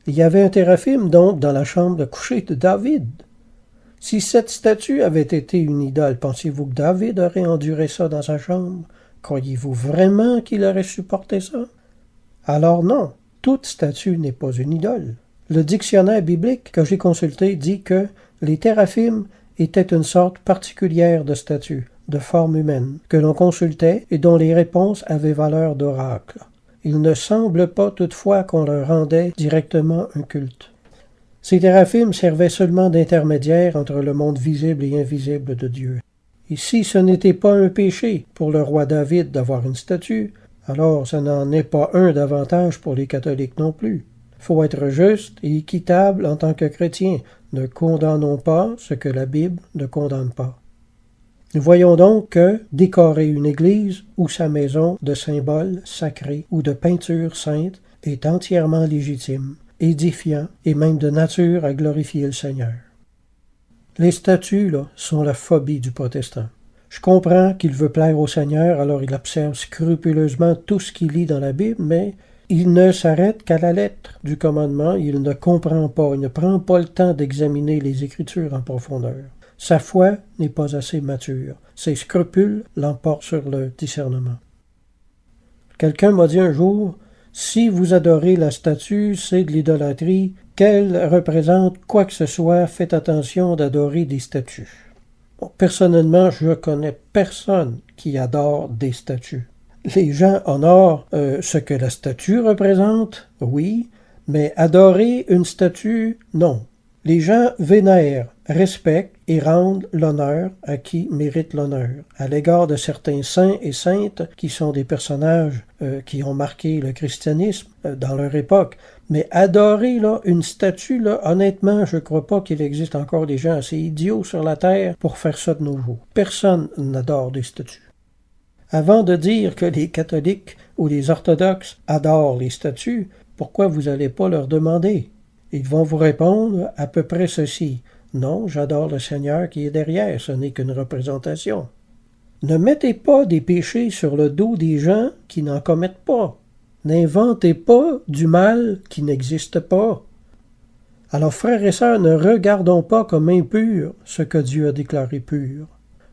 Il y avait un téraphim donc dans la chambre de coucher de David. Si cette statue avait été une idole, pensez-vous que David aurait enduré ça dans sa chambre? Croyez-vous vraiment qu'il aurait supporté ça? Alors non, toute statue n'est pas une idole. Le dictionnaire biblique que j'ai consulté dit que les téraphims étaient une sorte particulière de statue, de forme humaine, que l'on consultait et dont les réponses avaient valeur d'oracle. Il ne semble pas toutefois qu'on leur rendait directement un culte. Ces téraphims servaient seulement d'intermédiaires entre le monde visible et invisible de Dieu. Et si ce n'était pas un péché pour le roi David d'avoir une statue, alors ce n'en est pas un davantage pour les catholiques non plus. Faut être juste et équitable en tant que chrétien. Ne condamnons pas ce que la Bible ne condamne pas. Nous voyons donc que décorer une église ou sa maison de symboles sacrés ou de peintures saintes est entièrement légitime, édifiant et même de nature à glorifier le Seigneur. Les statues, là, sont la phobie du protestant. Je comprends qu'il veut plaire au Seigneur, alors il observe scrupuleusement tout ce qu'il lit dans la Bible, mais il ne s'arrête qu'à la lettre du commandement, il ne comprend pas, il ne prend pas le temps d'examiner les Écritures en profondeur. Sa foi n'est pas assez mature. Ses scrupules l'emportent sur le discernement. Quelqu'un m'a dit un jour, « Si vous adorez la statue, c'est de l'idolâtrie. Qu'elle représente quoi que ce soit, faites attention d'adorer des statues. » Bon, personnellement, je connais personne qui adore des statues. Les gens honorent ce que la statue représente, oui, mais adorer une statue, non. Les gens vénèrent, respectent et rendent l'honneur à qui mérite l'honneur, à l'égard de certains saints et saintes qui sont des personnages qui ont marqué le christianisme dans leur époque. Mais adorer là, une statue, là, honnêtement, je ne crois pas qu'il existe encore des gens assez idiots sur la terre pour faire ça de nos jours. Personne n'adore des statues. Avant de dire que les catholiques ou les orthodoxes adorent les statues, pourquoi vous n'allez pas leur demander? Ils vont vous répondre à peu près ceci. Non, j'adore le Seigneur qui est derrière, ce n'est qu'une représentation. Ne mettez pas des péchés sur le dos des gens qui n'en commettent pas. N'inventez pas du mal qui n'existe pas. Alors, frères et sœurs, ne regardons pas comme impur ce que Dieu a déclaré pur.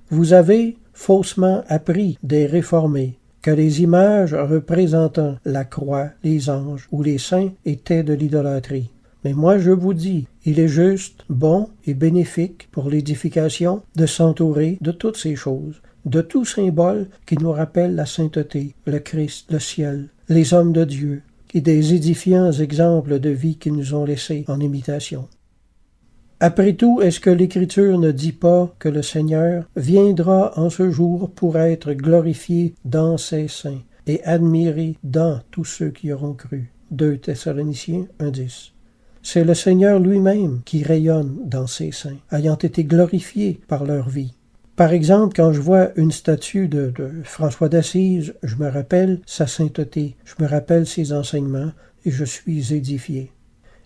Vous avez faussement appris des réformés que les images représentant la croix, les anges ou les saints étaient de l'idolâtrie. Mais moi je vous dis, il est juste, bon et bénéfique pour l'édification de s'entourer de toutes ces choses, de tout symbole qui nous rappelle la sainteté, le Christ, le ciel, les hommes de Dieu, et des édifiants exemples de vie qu'ils nous ont laissés en imitation. Après tout, est-ce que l'Écriture ne dit pas que le Seigneur viendra en ce jour pour être glorifié dans ses saints et admiré dans tous ceux qui auront cru? 2 Thessaloniciens 1:10. C'est le Seigneur lui-même qui rayonne dans ses saints, ayant été glorifié par leur vie. Par exemple, quand je vois une statue de François d'Assise, je me rappelle sa sainteté, je me rappelle ses enseignements et je suis édifié.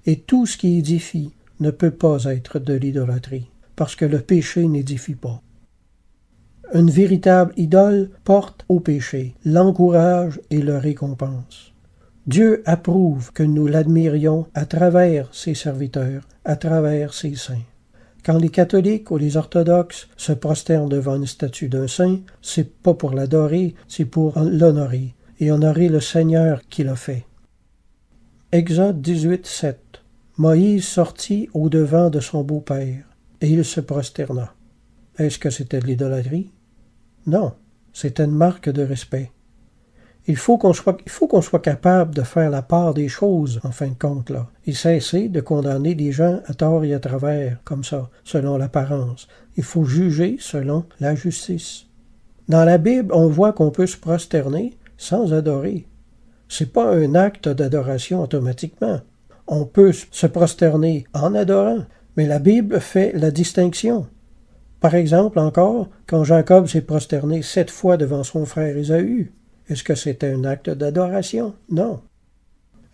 Et tout ce qui édifie ne peut pas être de l'idolâtrie, parce que le péché n'édifie pas. Une véritable idole porte au péché, l'encourage et le récompense. Dieu approuve que nous l'admirions à travers ses serviteurs, à travers ses saints. Quand les catholiques ou les orthodoxes se prosternent devant une statue d'un saint, c'est pas pour l'adorer, c'est pour l'honorer, et honorer le Seigneur qui l'a fait. Exode 18:7. Moïse sortit au-devant de son beau-père, et il se prosterna. Est-ce que c'était de l'idolâtrie? Non, c'était une marque de respect. Il faut qu'on soit capable de faire la part des choses, en fin de compte, là, et cesser de condamner des gens à tort et à travers, comme ça, selon l'apparence. Il faut juger selon la justice. Dans la Bible, on voit qu'on peut se prosterner sans adorer. C'est pas un acte d'adoration automatiquement. On peut se prosterner en adorant, mais la Bible fait la distinction. Par exemple, encore, quand Jacob s'est prosterné 7 fois devant son frère Ésaü, est-ce que c'était un acte d'adoration? Non.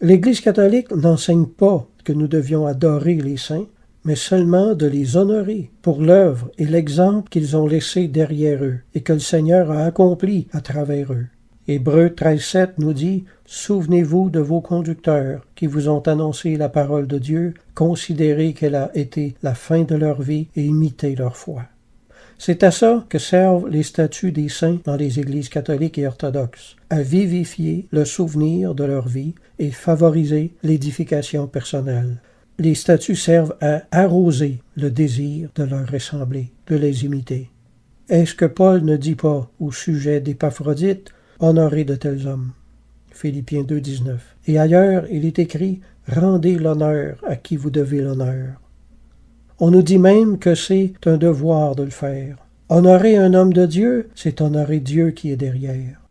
L'Église catholique n'enseigne pas que nous devions adorer les saints, mais seulement de les honorer pour l'œuvre et l'exemple qu'ils ont laissé derrière eux et que le Seigneur a accompli à travers eux. Hébreux 13,7 nous dit « Souvenez-vous de vos conducteurs qui vous ont annoncé la parole de Dieu, considérez qu'elle a été la fin de leur vie et imitez leur foi. » C'est à ça que servent les statuts des saints dans les églises catholiques et orthodoxes, à vivifier le souvenir de leur vie et favoriser l'édification personnelle. Les statuts servent à arroser le désir de leur ressembler, de les imiter. Est-ce que Paul ne dit pas au sujet d'Épaphrodite « Honorez de tels hommes » Philippiens 2,19. Et ailleurs, il est écrit « Rendez l'honneur à qui vous devez l'honneur ». On nous dit même que c'est un devoir de le faire. Honorer un homme de Dieu, c'est honorer Dieu qui est derrière.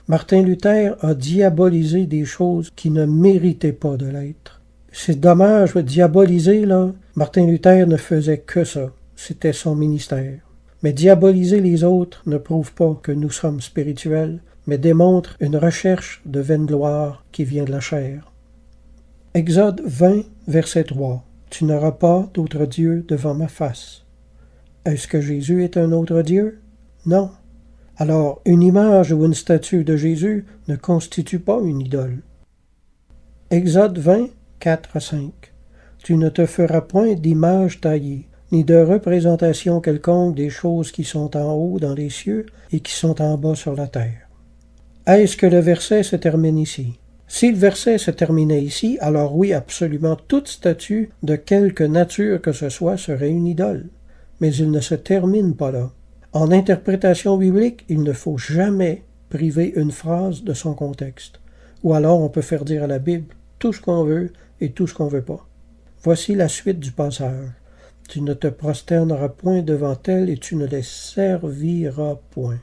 Martin Luther a diabolisé des choses qui ne méritaient pas de l'être. C'est dommage, diaboliser, là. Martin Luther ne faisait que ça. C'était son ministère. Mais diaboliser les autres ne prouve pas que nous sommes spirituels, mais démontre une recherche de vaine gloire qui vient de la chair. Exode 20, verset 3. Tu n'auras pas d'autre Dieu devant ma face. Est-ce que Jésus est un autre Dieu? Non. Alors, une image ou une statue de Jésus ne constitue pas une idole. Exode 20, 4 à 5. Tu ne te feras point d'image taillée, ni de représentation quelconque des choses qui sont en haut dans les cieux et qui sont en bas sur la terre. Est-ce que le verset se termine ici? Si le verset se terminait ici, alors oui, absolument toute statue de quelque nature que ce soit serait une idole. Mais il ne se termine pas là. En interprétation biblique, il ne faut jamais priver une phrase de son contexte. Ou alors on peut faire dire à la Bible tout ce qu'on veut et tout ce qu'on veut pas. Voici la suite du passage. Tu ne te prosterneras point devant elles et tu ne les serviras point.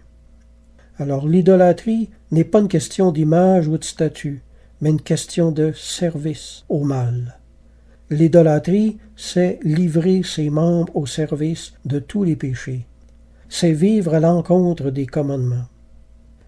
Alors l'idolâtrie n'est pas une question d'image ou de statut, mais une question de service au mal. L'idolâtrie, c'est livrer ses membres au service de tous les péchés. C'est vivre à l'encontre des commandements.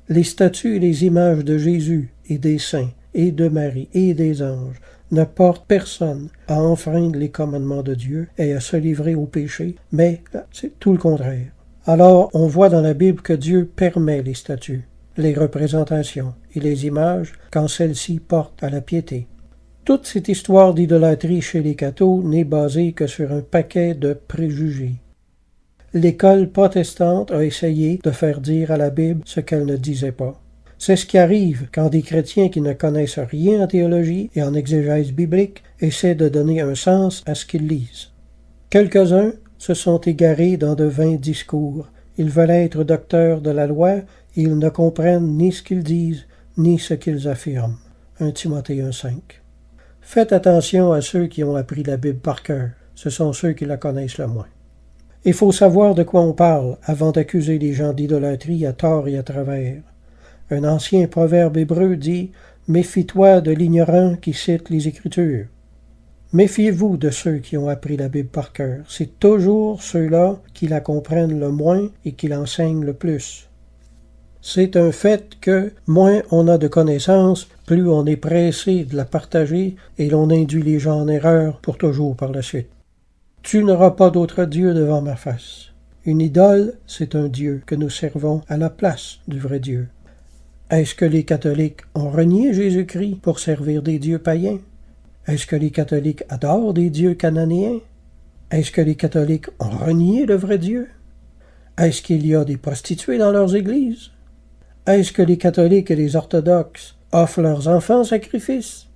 Les statues et les images de Jésus et des saints et de Marie et des anges ne portent personne à enfreindre les commandements de Dieu et à se livrer au péché, mais c'est tout le contraire. Alors, on voit dans la Bible que Dieu permet les statues, les représentations et les images quand celles-ci portent à la piété. Toute cette histoire d'idolâtrie chez les cathos n'est basée que sur un paquet de préjugés. L'école protestante a essayé de faire dire à la Bible ce qu'elle ne disait pas. C'est ce qui arrive quand des chrétiens qui ne connaissent rien en théologie et en exégèse biblique essaient de donner un sens à ce qu'ils lisent. Quelques-uns se sont égarés dans de vains discours. Ils veulent être docteurs de la loi et ils ne comprennent ni ce qu'ils disent, ni ce qu'ils affirment. 1 Timothée 1,5. Faites attention à ceux qui ont appris la Bible par cœur. Ce sont ceux qui la connaissent le moins. Il faut savoir de quoi on parle avant d'accuser les gens d'idolâtrie à tort et à travers. Un ancien proverbe hébreu dit « Méfie-toi de l'ignorant qui cite les Écritures ». Méfiez-vous de ceux qui ont appris la Bible par cœur. C'est toujours ceux-là qui la comprennent le moins et qui l'enseignent le plus. C'est un fait que moins on a de connaissances, plus on est pressé de la partager et l'on induit les gens en erreur pour toujours par la suite. Tu n'auras pas d'autre Dieu devant ma face. Une idole, c'est un Dieu que nous servons à la place du vrai Dieu. Est-ce que les catholiques ont renié Jésus-Christ pour servir des dieux païens? Est-ce que les catholiques adorent des dieux cananéens? Est-ce que les catholiques ont renié le vrai Dieu? Est-ce qu'il y a des prostituées dans leurs églises? Est-ce que les catholiques et les orthodoxes offrent leurs enfants en sacrifice?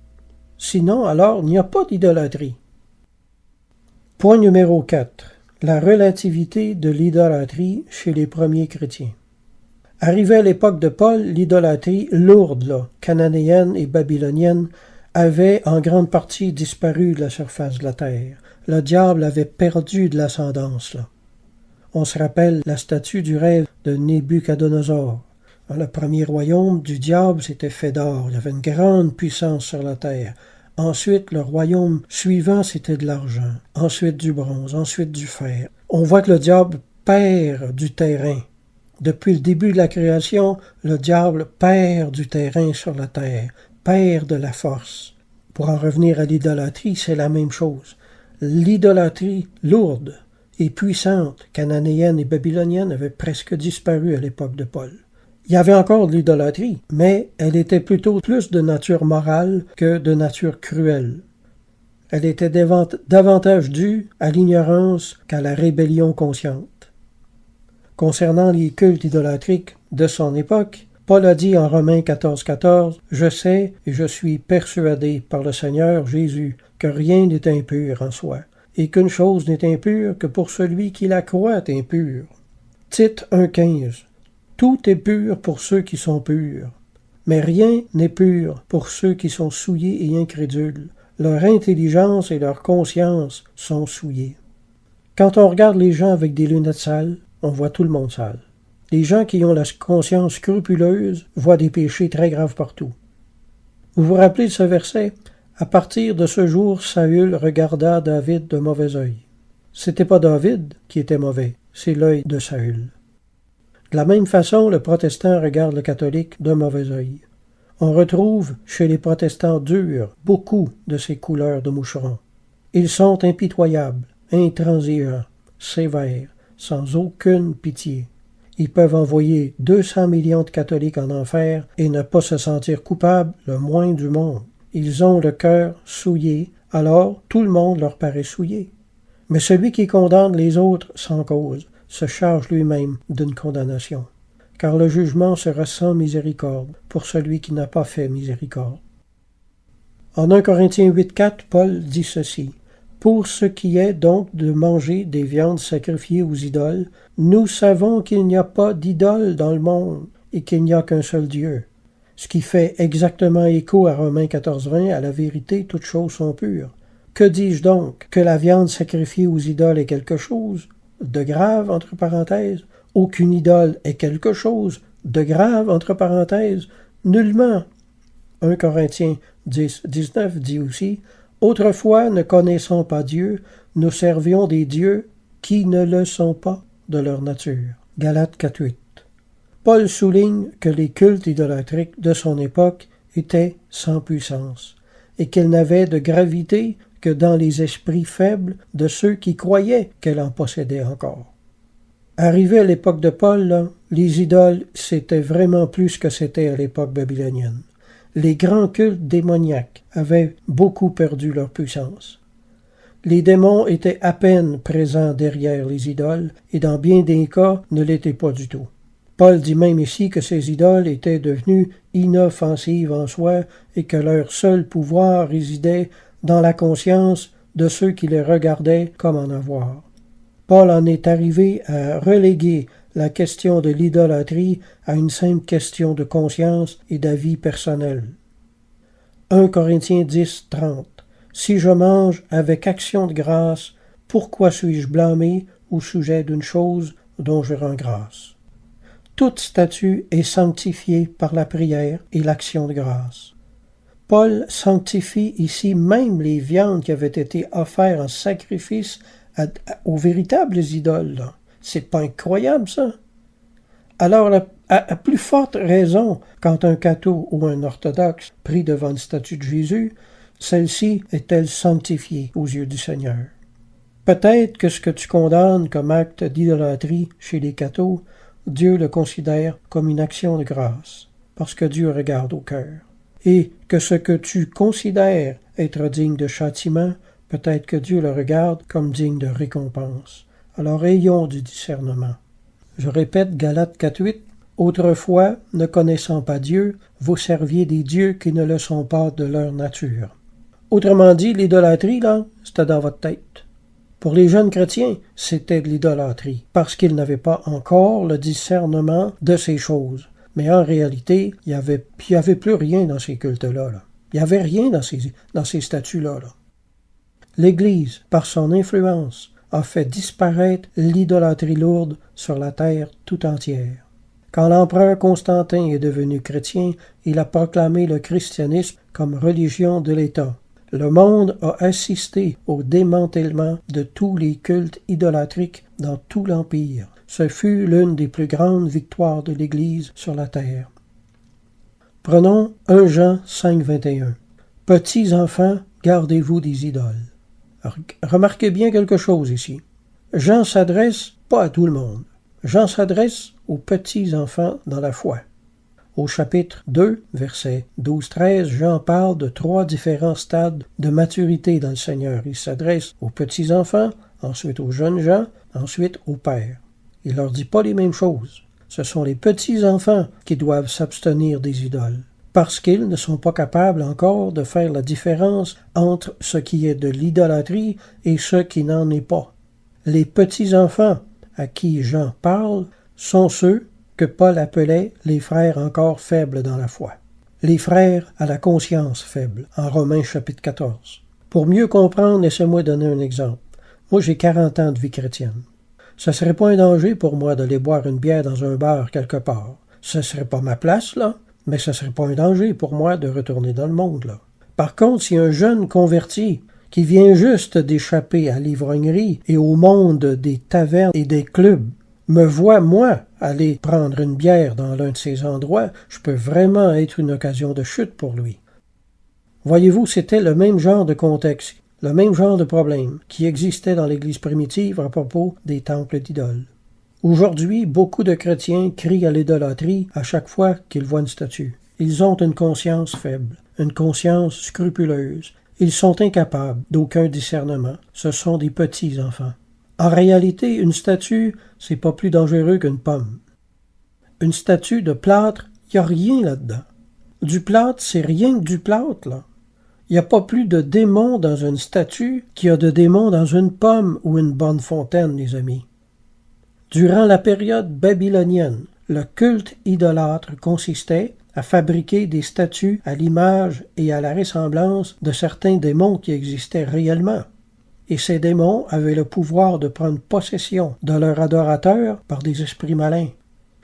Sinon, alors, il n'y a pas d'idolâtrie. Point numéro 4. La relativité de l'idolâtrie chez les premiers chrétiens. Arrivé à l'époque de Paul, l'idolâtrie lourde, cananéenne et babylonienne, avait en grande partie disparu de la surface de la terre. Le diable avait perdu de l'ascendance. On se rappelle la statue du rêve de Nebuchadnezzar. Le premier royaume du diable s'était fait d'or. Il y avait une grande puissance sur la terre. Ensuite, le royaume suivant, c'était de l'argent. Ensuite, du bronze. Ensuite, du fer. On voit que le diable perd du terrain. Depuis le début de la création, le diable perd du terrain sur la terre, perd de la force. Pour en revenir à l'idolâtrie, c'est la même chose. L'idolâtrie lourde et puissante, cananéenne et babylonienne, avait presque disparu à l'époque de Paul. Il y avait encore de l'idolâtrie, mais elle était plutôt plus de nature morale que de nature cruelle. Elle était davantage due à l'ignorance qu'à la rébellion consciente. Concernant les cultes idolâtriques de son époque, Paul a dit en Romains 14,14 « Je sais et je suis persuadé par le Seigneur Jésus que rien n'est impur en soi, et qu'une chose n'est impure que pour celui qui la croit impure. » Tite 1,15 « Tout est pur pour ceux qui sont purs, mais rien n'est pur pour ceux qui sont souillés et incrédules. Leur intelligence et leur conscience sont souillées. » Quand on regarde les gens avec des lunettes sales, on voit tout le monde sale. Les gens qui ont la conscience scrupuleuse voient des péchés très graves partout. Vous vous rappelez de ce verset? À partir de ce jour, Saül regarda David de mauvais œil. C'était pas David qui était mauvais, c'est l'œil de Saül. De la même façon, le protestant regarde le catholique de mauvais œil. On retrouve chez les protestants durs beaucoup de ces couleurs de moucherons. Ils sont impitoyables, intransigeants, sévères, sans aucune pitié. Ils peuvent envoyer 200 millions de catholiques en enfer et ne pas se sentir coupables le moins du monde. Ils ont le cœur souillé, alors tout le monde leur paraît souillé. Mais celui qui condamne les autres sans cause se charge lui-même d'une condamnation, car le jugement sera sans miséricorde pour celui qui n'a pas fait miséricorde. En 1 Corinthiens 8,4, Paul dit ceci. Pour ce qui est donc de manger des viandes sacrifiées aux idoles, nous savons qu'il n'y a pas d'idole dans le monde et qu'il n'y a qu'un seul Dieu. Ce qui fait exactement écho à Romains 14,20, à la vérité, toutes choses sont pures. Que dis-je donc? Que la viande sacrifiée aux idoles est quelque chose de grave, entre parenthèses? Aucune idole est quelque chose de grave, entre parenthèses? Nullement. 1 Corinthiens 10,19 dit aussi « Autrefois, ne connaissant pas Dieu, nous servions des dieux qui ne le sont pas de leur nature. » Galates 4,8. Paul souligne que les cultes idolâtriques de son époque étaient sans puissance et qu'elles n'avaient de gravité que dans les esprits faibles de ceux qui croyaient qu'elle en possédait encore. Arrivé à l'époque de Paul, là, les idoles, c'était vraiment plus ce que c'était à l'époque babylonienne. Les grands cultes démoniaques avaient beaucoup perdu leur puissance. Les démons étaient à peine présents derrière les idoles et dans bien des cas ne l'étaient pas du tout. Paul dit même ici que ces idoles étaient devenues inoffensives en soi et que leur seul pouvoir résidait dans la conscience de ceux qui les regardaient comme en avoir. Paul en est arrivé à reléguer la question de l'idolâtrie à une simple question de conscience et d'avis personnel. 1 Corinthiens 10, 30. Si je mange avec action de grâce, pourquoi suis-je blâmé au sujet d'une chose dont je rends grâce? Toute statue est sanctifiée par la prière et l'action de grâce. Paul sanctifie ici même les viandes qui avaient été offertes en sacrifice aux véritables idoles. Là. C'est pas incroyable, ça? Alors, à plus forte raison, quand un catho ou un orthodoxe prie devant une statue de Jésus, celle-ci est-elle sanctifiée aux yeux du Seigneur? Peut-être que ce que tu condamnes comme acte d'idolâtrie chez les cathos, Dieu le considère comme une action de grâce, parce que Dieu regarde au cœur. Et que ce que tu considères être digne de châtiment, peut-être que Dieu le regarde comme digne de récompense. Alors ayons du discernement. Je répète Galates 4,8. Autrefois, ne connaissant pas Dieu, vous serviez des dieux qui ne le sont pas de leur nature. Autrement dit, l'idolâtrie, là, c'était dans votre tête. Pour les jeunes chrétiens, c'était de l'idolâtrie, parce qu'ils n'avaient pas encore le discernement de ces choses. Mais en réalité, il y avait plus rien dans ces cultes-là. Là. Il n'y avait rien dans ces statues-là. Là. L'Église, par son influence, a fait disparaître l'idolâtrie lourde sur la terre tout entière. Quand l'empereur Constantin est devenu chrétien, il a proclamé le christianisme comme religion de l'État. Le monde a assisté au démantèlement de tous les cultes idolâtriques dans tout l'Empire. Ce fut l'une des plus grandes victoires de l'Église sur la terre. Prenons 1 Jean 5, 21. Petits enfants, gardez-vous des idoles. Remarquez bien quelque chose ici. Jean s'adresse pas à tout le monde. Jean s'adresse aux petits-enfants dans la foi. Au chapitre 2, versets 12-13, Jean parle de 3 différents stades de maturité dans le Seigneur. Il s'adresse aux petits-enfants, ensuite aux jeunes gens, ensuite aux pères. Il leur dit pas les mêmes choses. Ce sont les petits-enfants qui doivent s'abstenir des idoles, parce qu'ils ne sont pas capables encore de faire la différence entre ce qui est de l'idolâtrie et ce qui n'en est pas. Les petits-enfants à qui Jean parle sont ceux que Paul appelait les frères encore faibles dans la foi. Les frères à la conscience faible, en Romains chapitre 14. Pour mieux comprendre, laissez-moi donner un exemple. Moi, j'ai 40 ans de vie chrétienne. Ce ne serait pas un danger pour moi d'aller boire une bière dans un bar quelque part. Ce ne serait pas ma place, là, mais ce ne serait pas un danger pour moi de retourner dans le monde, là. Par contre, si un jeune converti qui vient juste d'échapper à l'ivrognerie et au monde des tavernes et des clubs me voit, moi, aller prendre une bière dans l'un de ces endroits, je peux vraiment être une occasion de chute pour lui. Voyez-vous, c'était le même genre de contexte, le même genre de problème qui existait dans l'Église primitive à propos des temples d'idoles. Aujourd'hui, beaucoup de chrétiens crient à l'idolâtrie à chaque fois qu'ils voient une statue. Ils ont une conscience faible, une conscience scrupuleuse. Ils sont incapables d'aucun discernement. Ce sont des petits-enfants. En réalité, une statue, c'est pas plus dangereux qu'une pomme. Une statue de plâtre, il n'y a rien là-dedans. Du plâtre, c'est rien que du plâtre, là. Il n'y a pas plus de démons dans une statue qu'il y a de démons dans une pomme ou une bonne fontaine, les amis. Durant la période babylonienne, le culte idolâtre consistait à fabriquer des statues à l'image et à la ressemblance de certains démons qui existaient réellement. Et ces démons avaient le pouvoir de prendre possession de leurs adorateurs par des esprits malins.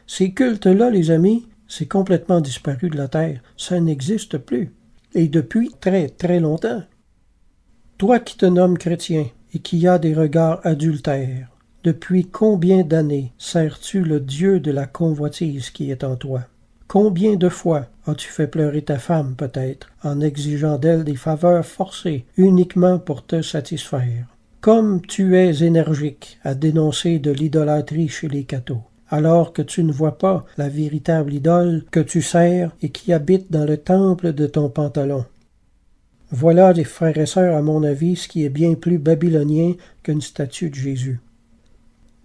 Ces cultes-là, les amis, c'est complètement disparu de la terre. Ça n'existe plus. Et depuis très, très longtemps. Toi qui te nommes chrétien et qui as des regards adultères, depuis combien d'années sers-tu le Dieu de la convoitise qui est en toi? Combien de fois as-tu fait pleurer ta femme, peut-être, en exigeant d'elle des faveurs forcées, uniquement pour te satisfaire? Comme tu es énergique à dénoncer de l'idolâtrie chez les cathos, alors que tu ne vois pas la véritable idole que tu sers et qui habite dans le temple de ton pantalon. Voilà, les frères et sœurs, à mon avis, ce qui est bien plus babylonien qu'une statue de Jésus.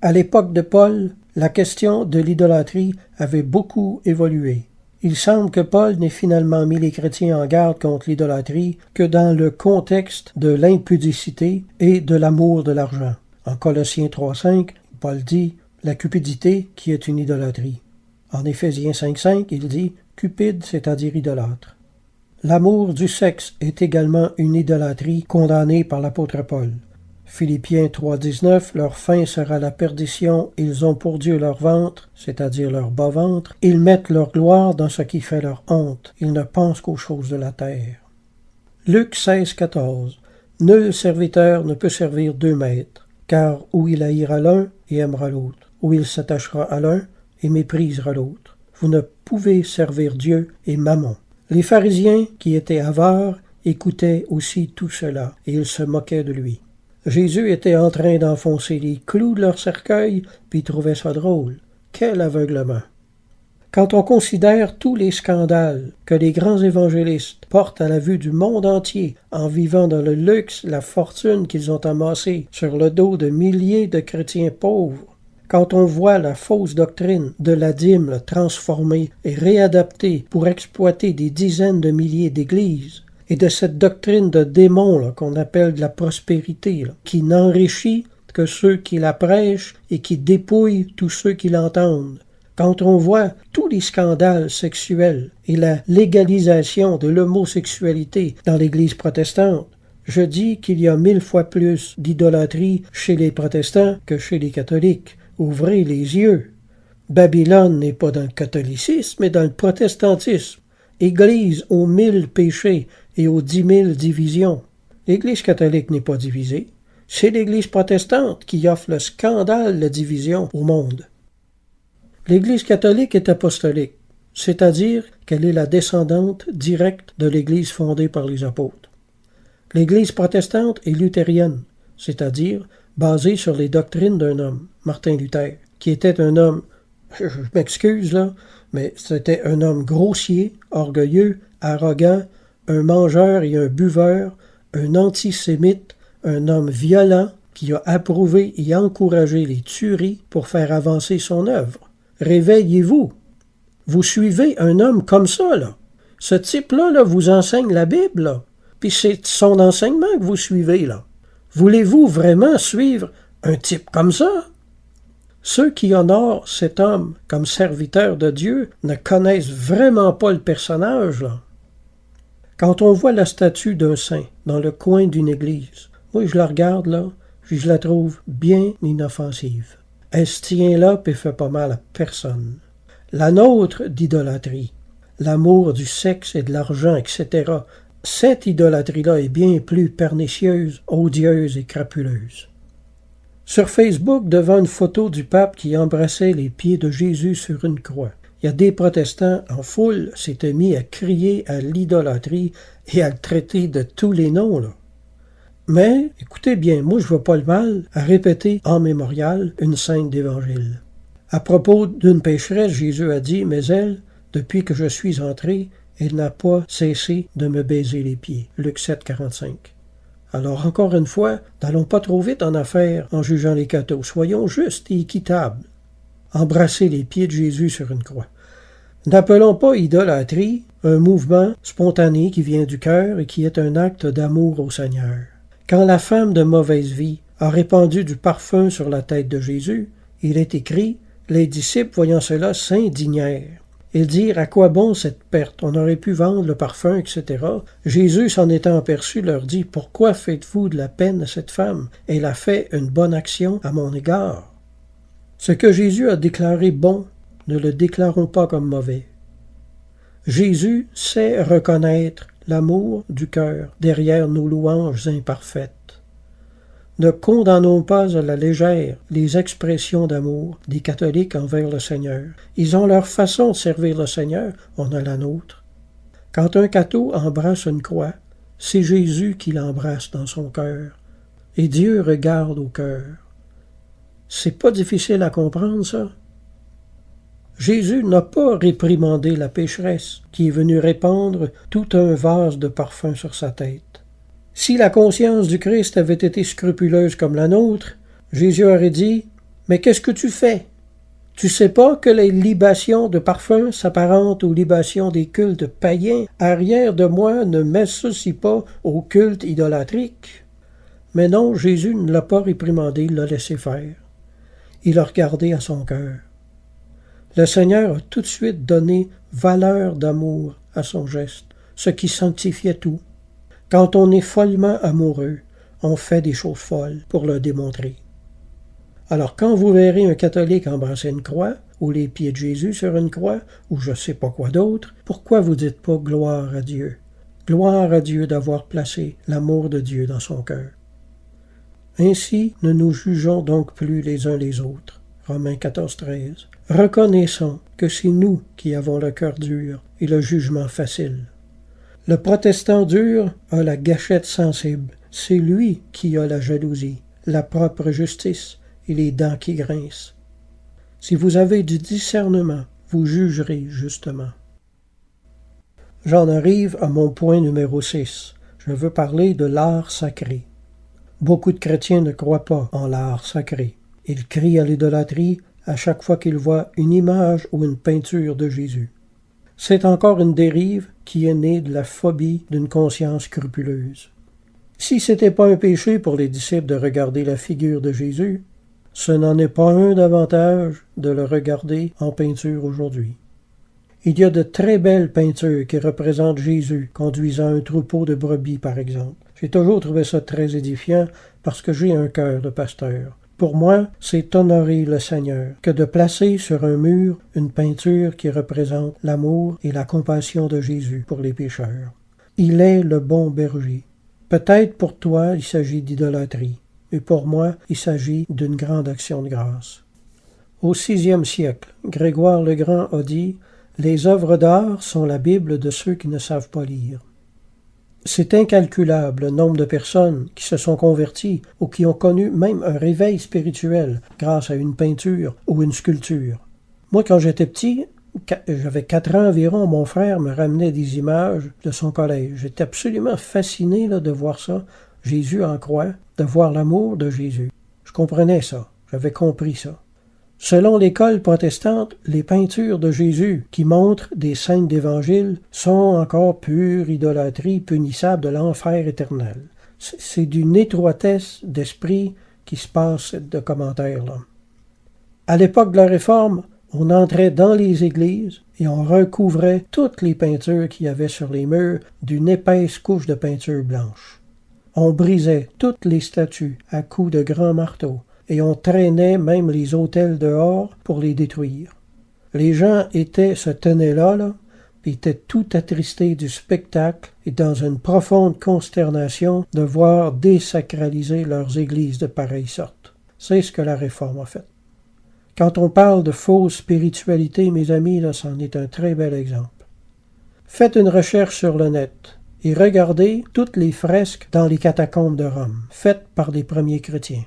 À l'époque de Paul, la question de l'idolâtrie avait beaucoup évolué. Il semble que Paul n'ait finalement mis les chrétiens en garde contre l'idolâtrie que dans le contexte de l'impudicité et de l'amour de l'argent. En Colossiens 3.5, Paul dit « la cupidité qui est une idolâtrie ». En Éphésiens 5.5, il dit « cupide, c'est-à-dire idolâtre ». L'amour du sexe est également une idolâtrie condamnée par l'apôtre Paul. Philippiens 3.19, leur fin sera la perdition, ils ont pour Dieu leur ventre, c'est-à-dire leur bas-ventre, ils mettent leur gloire dans ce qui fait leur honte, ils ne pensent qu'aux choses de la terre. Luc 16.14, nul serviteur ne peut servir 2 maîtres, car ou il haïra l'un et aimera l'autre, ou il s'attachera à l'un et méprisera l'autre. Vous ne pouvez servir Dieu et Mammon. Les pharisiens, qui étaient avares, écoutaient aussi tout cela, et ils se moquaient de lui. Jésus était en train d'enfoncer les clous de leur cercueil, puis il trouvait ça drôle. Quel aveuglement! Quand on considère tous les scandales que les grands évangélistes portent à la vue du monde entier en vivant dans le luxe, la fortune qu'ils ont amassée sur le dos de milliers de chrétiens pauvres, quand on voit la fausse doctrine de la dîme transformée et réadaptée pour exploiter des dizaines de milliers d'églises, et de cette doctrine de démon qu'on appelle de la prospérité, qui n'enrichit que ceux qui la prêchent et qui dépouille tous ceux qui l'entendent. Quand on voit tous les scandales sexuels et la légalisation de l'homosexualité dans l'Église protestante, je dis qu'il y a 1000 fois plus d'idolâtrie chez les protestants que chez les catholiques. Ouvrez les yeux. Babylone n'est pas dans le catholicisme, mais dans le protestantisme. Église aux 1000 péchés et aux 10 000 divisions. L'Église catholique n'est pas divisée. C'est l'Église protestante qui offre le scandale de division au monde. L'Église catholique est apostolique, c'est-à-dire qu'elle est la descendante directe de l'Église fondée par les apôtres. L'Église protestante est luthérienne, c'est-à-dire basée sur les doctrines d'un homme, Martin Luther, qui était un homme, je m'excuse là, mais c'était un homme grossier, orgueilleux, arrogant, un mangeur et un buveur, un antisémite, un homme violent qui a approuvé et encouragé les tueries pour faire avancer son œuvre. Réveillez-vous! Vous suivez un homme comme ça, là. Ce type-là là, vous enseigne la Bible, là. Puis c'est son enseignement que vous suivez, là. Voulez-vous vraiment suivre un type comme ça? Ceux qui honorent cet homme comme serviteur de Dieu ne connaissent vraiment pas le personnage, là. Quand on voit la statue d'un saint dans le coin d'une église, moi je la regarde là, puis je la trouve bien inoffensive. Elle se tient là puis fait pas mal à personne. La nôtre d'idolâtrie, l'amour du sexe et de l'argent, etc., cette idolâtrie-là est bien plus pernicieuse, odieuse et crapuleuse. Sur Facebook, devant une photo du pape qui embrassait les pieds de Jésus sur une croix, il y a des protestants en foule s'étaient mis à crier à l'idolâtrie et à le traiter de tous les noms, là. Mais, écoutez bien, moi je vois pas le mal à répéter en mémorial une scène d'Évangile. À propos d'une pécheresse, Jésus a dit « Mais elle, depuis que je suis entré, elle n'a pas cessé de me baiser les pieds. » Luc 7, 45. Alors encore une fois, n'allons pas trop vite en affaires en jugeant les cathos. Soyons justes et équitables. Embrasser les pieds de Jésus sur une croix. N'appelons pas idolâtrie un mouvement spontané qui vient du cœur et qui est un acte d'amour au Seigneur. Quand la femme de mauvaise vie a répandu du parfum sur la tête de Jésus, il est écrit « Les disciples, voyant cela, s'indignèrent. » Ils dirent « À quoi bon cette perte? On aurait pu vendre le parfum, etc. » Jésus, s'en étant aperçu, leur dit « Pourquoi faites-vous de la peine à cette femme? Elle a fait une bonne action à mon égard. » Ce que Jésus a déclaré bon, ne le déclarons pas comme mauvais. Jésus sait reconnaître l'amour du cœur derrière nos louanges imparfaites. Ne condamnons pas à la légère les expressions d'amour des catholiques envers le Seigneur. Ils ont leur façon de servir le Seigneur, on a la nôtre. Quand un catho embrasse une croix, c'est Jésus qui l'embrasse dans son cœur. Et Dieu regarde au cœur. C'est pas difficile à comprendre, ça. Jésus n'a pas réprimandé la pécheresse qui est venue répandre tout un vase de parfum sur sa tête. Si la conscience du Christ avait été scrupuleuse comme la nôtre, Jésus aurait dit « Mais qu'est-ce que tu fais? Tu sais pas que les libations de parfum s'apparentent aux libations des cultes païens? Arrière de moi ne m'associe pas au culte idolâtrique. » Mais non, Jésus ne l'a pas réprimandé, il l'a laissé faire. Il a regardé à son cœur. Le Seigneur a tout de suite donné valeur d'amour à son geste, ce qui sanctifiait tout. Quand on est follement amoureux, on fait des choses folles pour le démontrer. Alors quand vous verrez un catholique embrasser une croix, ou les pieds de Jésus sur une croix, ou je sais pas quoi d'autre, pourquoi vous dites pas gloire à Dieu? Gloire à Dieu d'avoir placé l'amour de Dieu dans son cœur. Ainsi, ne nous jugeons donc plus les uns les autres. Romains 14, 13. Reconnaissons que c'est nous qui avons le cœur dur et le jugement facile. Le protestant dur a la gâchette sensible. C'est lui qui a la jalousie, la propre justice et les dents qui grincent. Si vous avez du discernement, vous jugerez justement. J'en arrive à mon point numéro 6. Je veux parler de l'art sacré. Beaucoup de chrétiens ne croient pas en l'art sacré. Ils crient à l'idolâtrie à chaque fois qu'ils voient une image ou une peinture de Jésus. C'est encore une dérive qui est née de la phobie d'une conscience scrupuleuse. Si c'était pas un péché pour les disciples de regarder la figure de Jésus, ce n'en est pas un davantage de le regarder en peinture aujourd'hui. Il y a de très belles peintures qui représentent Jésus conduisant un troupeau de brebis, par exemple. J'ai toujours trouvé ça très édifiant parce que j'ai un cœur de pasteur. Pour moi, c'est honorer le Seigneur que de placer sur un mur une peinture qui représente l'amour et la compassion de Jésus pour les pécheurs. Il est le bon berger. Peut-être pour toi, il s'agit d'idolâtrie, mais pour moi, il s'agit d'une grande action de grâce. Au VIe siècle, Grégoire le Grand a dit « Les œuvres d'art sont la Bible de ceux qui ne savent pas lire. » C'est incalculable le nombre de personnes qui se sont converties ou qui ont connu même un réveil spirituel grâce à une peinture ou une sculpture. Moi, quand j'étais petit, j'avais 4 ans environ, mon frère me ramenait des images de son collège. J'étais absolument fasciné de voir ça, Jésus en croix, de voir l'amour de Jésus. Je comprenais ça, j'avais compris ça. Selon l'école protestante, les peintures de Jésus qui montrent des scènes d'Évangile sont encore pure idolâtrie punissable de l'enfer éternel. C'est d'une étroitesse d'esprit qui se passe de commentaires-là. À l'époque de la Réforme, on entrait dans les églises et on recouvrait toutes les peintures qu'il y avait sur les murs d'une épaisse couche de peinture blanche. On brisait toutes les statues à coups de grands marteaux et on traînait même les autels dehors pour les détruire. Les gens se tenaient là, puis étaient tout attristés du spectacle et dans une profonde consternation de voir désacraliser leurs églises de pareille sorte. C'est ce que la Réforme a fait. Quand on parle de fausse spiritualité, mes amis, là, c'en est un très bel exemple. Faites une recherche sur le net et regardez toutes les fresques dans les catacombes de Rome, faites par les premiers chrétiens.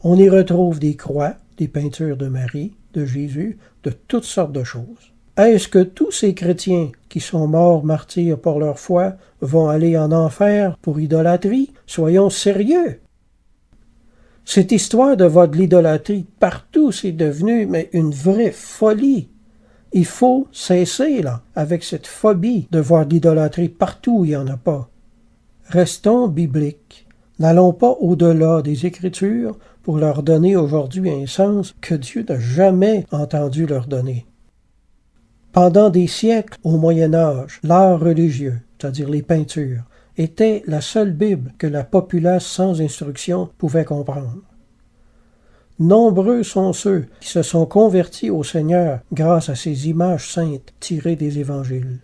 On y retrouve des croix, des peintures de Marie, de Jésus, de toutes sortes de choses. Est-ce que tous ces chrétiens qui sont morts martyrs pour leur foi vont aller en enfer pour idolâtrie? Soyons sérieux! Cette histoire de voir de l'idolâtrie partout, c'est devenu une vraie folie. Il faut cesser avec cette phobie de voir de l'idolâtrie partout où il n'y en a pas. Restons bibliques. N'allons pas au-delà des Écritures pour leur donner aujourd'hui un sens que Dieu n'a jamais entendu leur donner. Pendant des siècles, au Moyen Âge, l'art religieux, c'est-à-dire les peintures, était la seule Bible que la populace sans instruction pouvait comprendre. Nombreux sont ceux qui se sont convertis au Seigneur grâce à ces images saintes tirées des Évangiles.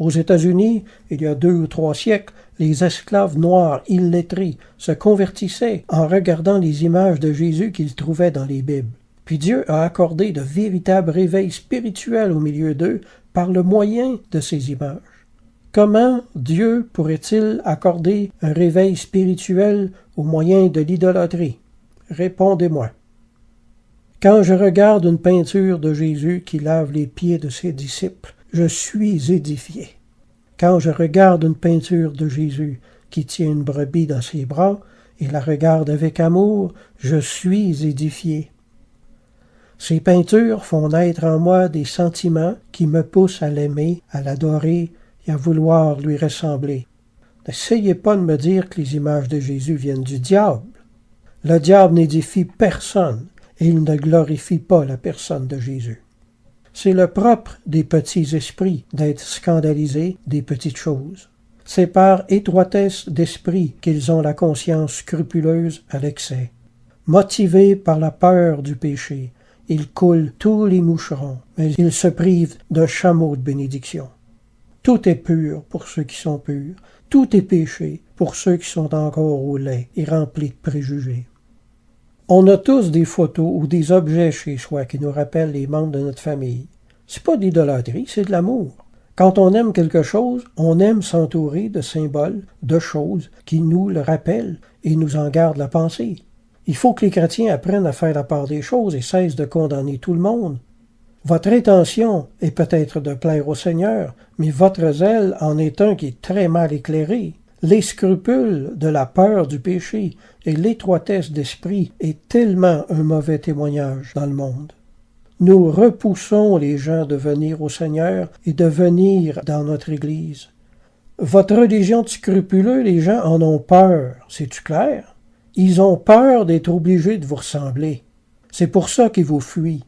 Aux États-Unis, il y a 2 ou 3 siècles, les esclaves noirs illettrés se convertissaient en regardant les images de Jésus qu'ils trouvaient dans les Bibles. Puis Dieu a accordé de véritables réveils spirituels au milieu d'eux par le moyen de ces images. Comment Dieu pourrait-il accorder un réveil spirituel au moyen de l'idolâtrie? Répondez-moi. Quand je regarde une peinture de Jésus qui lave les pieds de ses disciples, je suis édifié. Quand je regarde une peinture de Jésus qui tient une brebis dans ses bras et la regarde avec amour, je suis édifié. Ces peintures font naître en moi des sentiments qui me poussent à l'aimer, à l'adorer et à vouloir lui ressembler. N'essayez pas de me dire que les images de Jésus viennent du diable. Le diable n'édifie personne et il ne glorifie pas la personne de Jésus. C'est le propre des petits esprits d'être scandalisés des petites choses. C'est par étroitesse d'esprit qu'ils ont la conscience scrupuleuse à l'excès. Motivés par la peur du péché, ils coulent tous les moucherons, mais ils se privent d'un chameau de bénédiction. Tout est pur pour ceux qui sont purs, tout est péché pour ceux qui sont encore au lait et remplis de préjugés. On a tous des photos ou des objets chez soi qui nous rappellent les membres de notre famille. C'est pas de l'idolâtrie, c'est de l'amour. Quand on aime quelque chose, on aime s'entourer de symboles, de choses qui nous le rappellent et nous en gardent la pensée. Il faut que les chrétiens apprennent à faire la part des choses et cessent de condamner tout le monde. Votre intention est peut-être de plaire au Seigneur, mais votre zèle en est un qui est très mal éclairé. Les scrupules de la peur du péché et l'étroitesse d'esprit est tellement un mauvais témoignage dans le monde. Nous repoussons les gens de venir au Seigneur et de venir dans notre Église. Votre religion de scrupuleux, les gens en ont peur, c'est-tu clair? Ils ont peur d'être obligés de vous ressembler. C'est pour ça qu'ils vous fuient.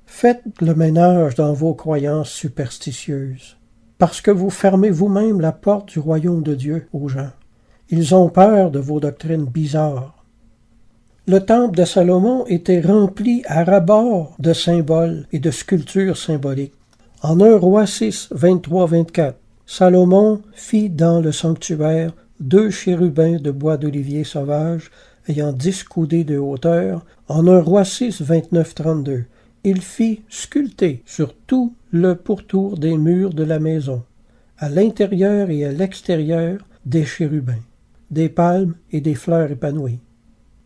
Faites le ménage dans vos croyances superstitieuses, parce que vous fermez vous-même la porte du royaume de Dieu aux gens. Ils ont peur de vos doctrines bizarres. Le temple de Salomon était rempli à ras-bord de symboles et de sculptures symboliques. En 1 Roi 6, 23-24, Salomon fit dans le sanctuaire 2 chérubins de bois d'olivier sauvage ayant 10 coudées de hauteur. En 1 Roi 6, 29-32, il fit sculpter sur tout le pourtour des murs de la maison, à l'intérieur et à l'extérieur, des chérubins, des palmes et des fleurs épanouies.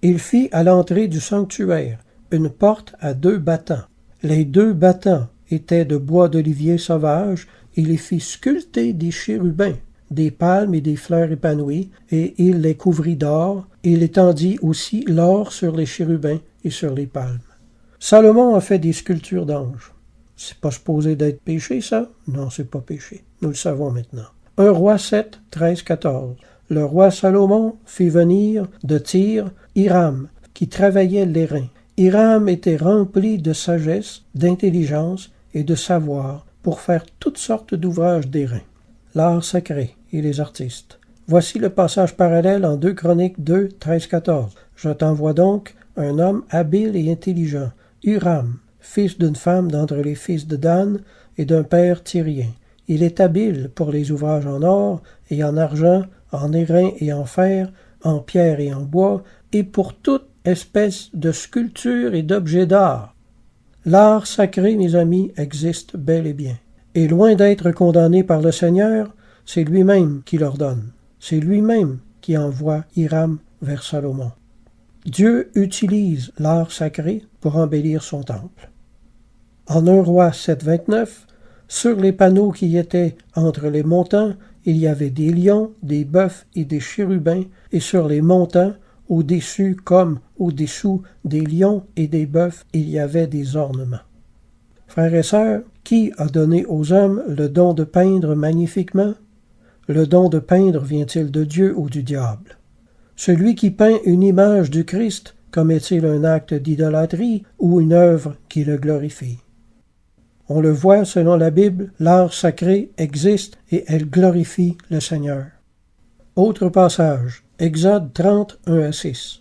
Il fit à l'entrée du sanctuaire une porte à 2 battants. Les 2 battants étaient de bois d'olivier sauvage, et il fit sculpter des chérubins, des palmes et des fleurs épanouies, et il les couvrit d'or, et il étendit aussi l'or sur les chérubins et sur les palmes. Salomon a fait des sculptures d'anges. C'est pas supposé d'être péché, ça? Non, c'est pas péché. Nous le savons maintenant. 1 Roi 7, 13-14. Le roi Salomon fit venir de Tyr Hiram, qui travaillait l'airain. Hiram était rempli de sagesse, d'intelligence et de savoir pour faire toutes sortes d'ouvrages d'airain. L'art sacré et les artistes. Voici le passage parallèle en 2 Chroniques 2, 13-14. Je t'envoie donc un homme habile et intelligent, Huram, fils d'une femme d'entre les fils de Dan et d'un père tyrien. Il est habile pour les ouvrages en or et en argent, en airain et en fer, en pierre et en bois, et pour toute espèce de sculpture et d'objets d'art. L'art sacré, mes amis, existe bel et bien. Et loin d'être condamné par le Seigneur, c'est lui-même qui l'ordonne. C'est lui-même qui envoie Hiram vers Salomon. Dieu utilise l'art sacré pour embellir son temple. En 1 Roi 7, 29, sur les panneaux qui étaient entre les montants, il y avait des lions, des bœufs et des chérubins, et sur les montants, au-dessus comme au-dessous des lions et des bœufs, il y avait des ornements. Frères et sœurs, qui a donné aux hommes le don de peindre magnifiquement? Le don de peindre vient-il de Dieu ou du diable? Celui qui peint une image du Christ commet-il un acte d'idolâtrie ou une œuvre qui le glorifie? On le voit selon la Bible, l'art sacré existe et elle glorifie le Seigneur. Autre passage, Exode 30, 1-6.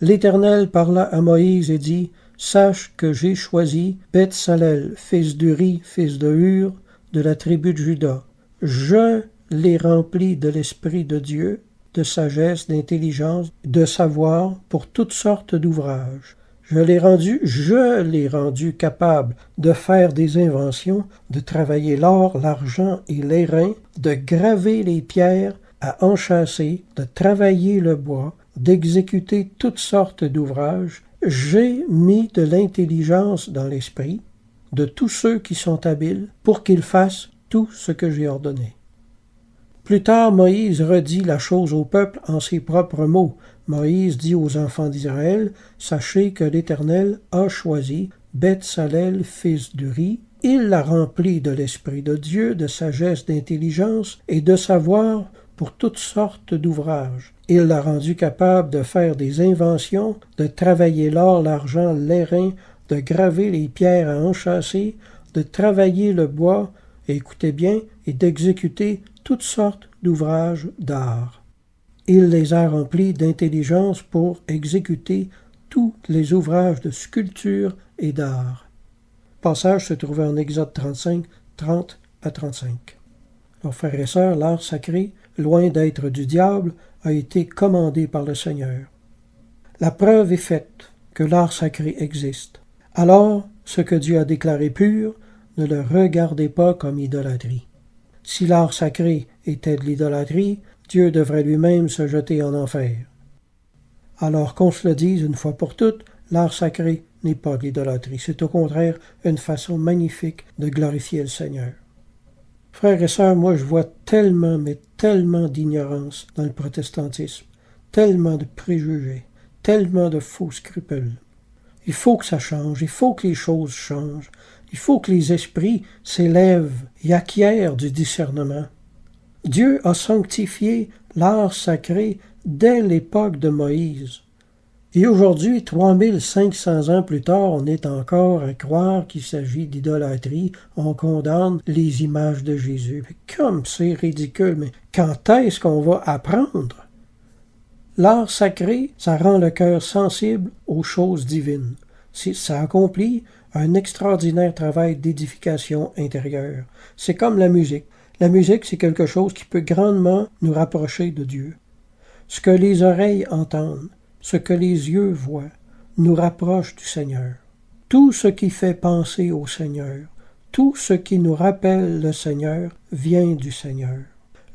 L'Éternel parla à Moïse et dit, « Sache que j'ai choisi Beth-Salel, fils d'Uri, fils de Hur, de la tribu de Juda. Je l'ai rempli de l'Esprit de Dieu, de sagesse, d'intelligence, de savoir pour toutes sortes d'ouvrages. Je l'ai rendu capable de faire des inventions, de travailler l'or, l'argent et l'airain, de graver les pierres à enchâsser, de travailler le bois, d'exécuter toutes sortes d'ouvrages. J'ai mis de l'intelligence dans l'esprit de tous ceux qui sont habiles pour qu'ils fassent tout ce que j'ai ordonné. » Plus tard, Moïse redit la chose au peuple en ses propres mots. Moïse dit aux enfants d'Israël, « Sachez que l'Éternel a choisi Beth-Salel, fils d'Uri. Il l'a rempli de l'Esprit de Dieu, de sagesse, d'intelligence et de savoir pour toutes sortes d'ouvrages. Il l'a rendu capable de faire des inventions, de travailler l'or, l'argent, l'airain, de graver les pierres à enchâsser, de travailler le bois, et écoutez bien, et d'exécuter toutes sortes d'ouvrages d'art. Il les a remplis d'intelligence pour exécuter tous les ouvrages de sculpture et d'art. Le passage se trouvait en Exode 35, 30-35. Alors, frères et sœurs, l'art sacré, loin d'être du diable, a été commandé par le Seigneur. La preuve est faite que l'art sacré existe. Alors, ce que Dieu a déclaré pur, ne le regardez pas comme idolâtrie. Si l'art sacré était de l'idolâtrie, Dieu devrait lui-même se jeter en enfer. Alors qu'on se le dise une fois pour toutes, l'art sacré n'est pas de l'idolâtrie. C'est au contraire une façon magnifique de glorifier le Seigneur. Frères et sœurs, moi je vois tellement, mais tellement d'ignorance dans le protestantisme, tellement de préjugés, tellement de faux scrupules. Il faut que ça change, il faut que les choses changent, il faut que les esprits s'élèvent et acquièrent du discernement. Dieu a sanctifié l'art sacré dès l'époque de Moïse. Et aujourd'hui, 3500 ans plus tard, on est encore à croire qu'il s'agit d'idolâtrie. On condamne les images de Jésus. Comme c'est ridicule, mais quand est-ce qu'on va apprendre? L'art sacré, ça rend le cœur sensible aux choses divines. Ça accomplit un extraordinaire travail d'édification intérieure. C'est comme la musique. La musique, c'est quelque chose qui peut grandement nous rapprocher de Dieu. Ce que les oreilles entendent, ce que les yeux voient, nous rapproche du Seigneur. Tout ce qui fait penser au Seigneur, tout ce qui nous rappelle le Seigneur, vient du Seigneur.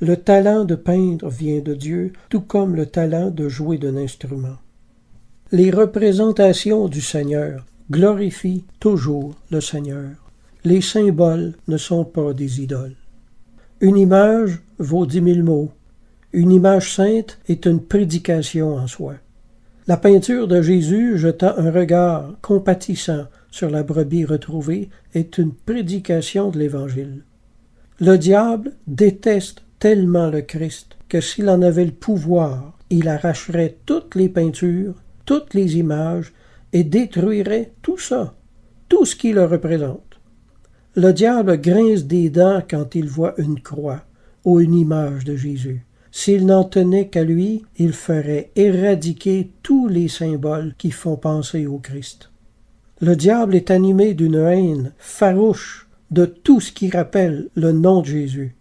Le talent de peindre vient de Dieu, tout comme le talent de jouer d'un instrument. Les représentations du Seigneur glorifient toujours le Seigneur. Les symboles ne sont pas des idoles. Une image vaut 10 000 mots. Une image sainte est une prédication en soi. La peinture de Jésus jetant un regard compatissant sur la brebis retrouvée est une prédication de l'Évangile. Le diable déteste tellement le Christ que s'il en avait le pouvoir, il arracherait toutes les peintures, toutes les images et détruirait tout ça, tout ce qui le représente. Le diable grince des dents quand il voit une croix ou une image de Jésus. S'il n'en tenait qu'à lui, il ferait éradiquer tous les symboles qui font penser au Christ. Le diable est animé d'une haine farouche de tout ce qui rappelle le nom de Jésus.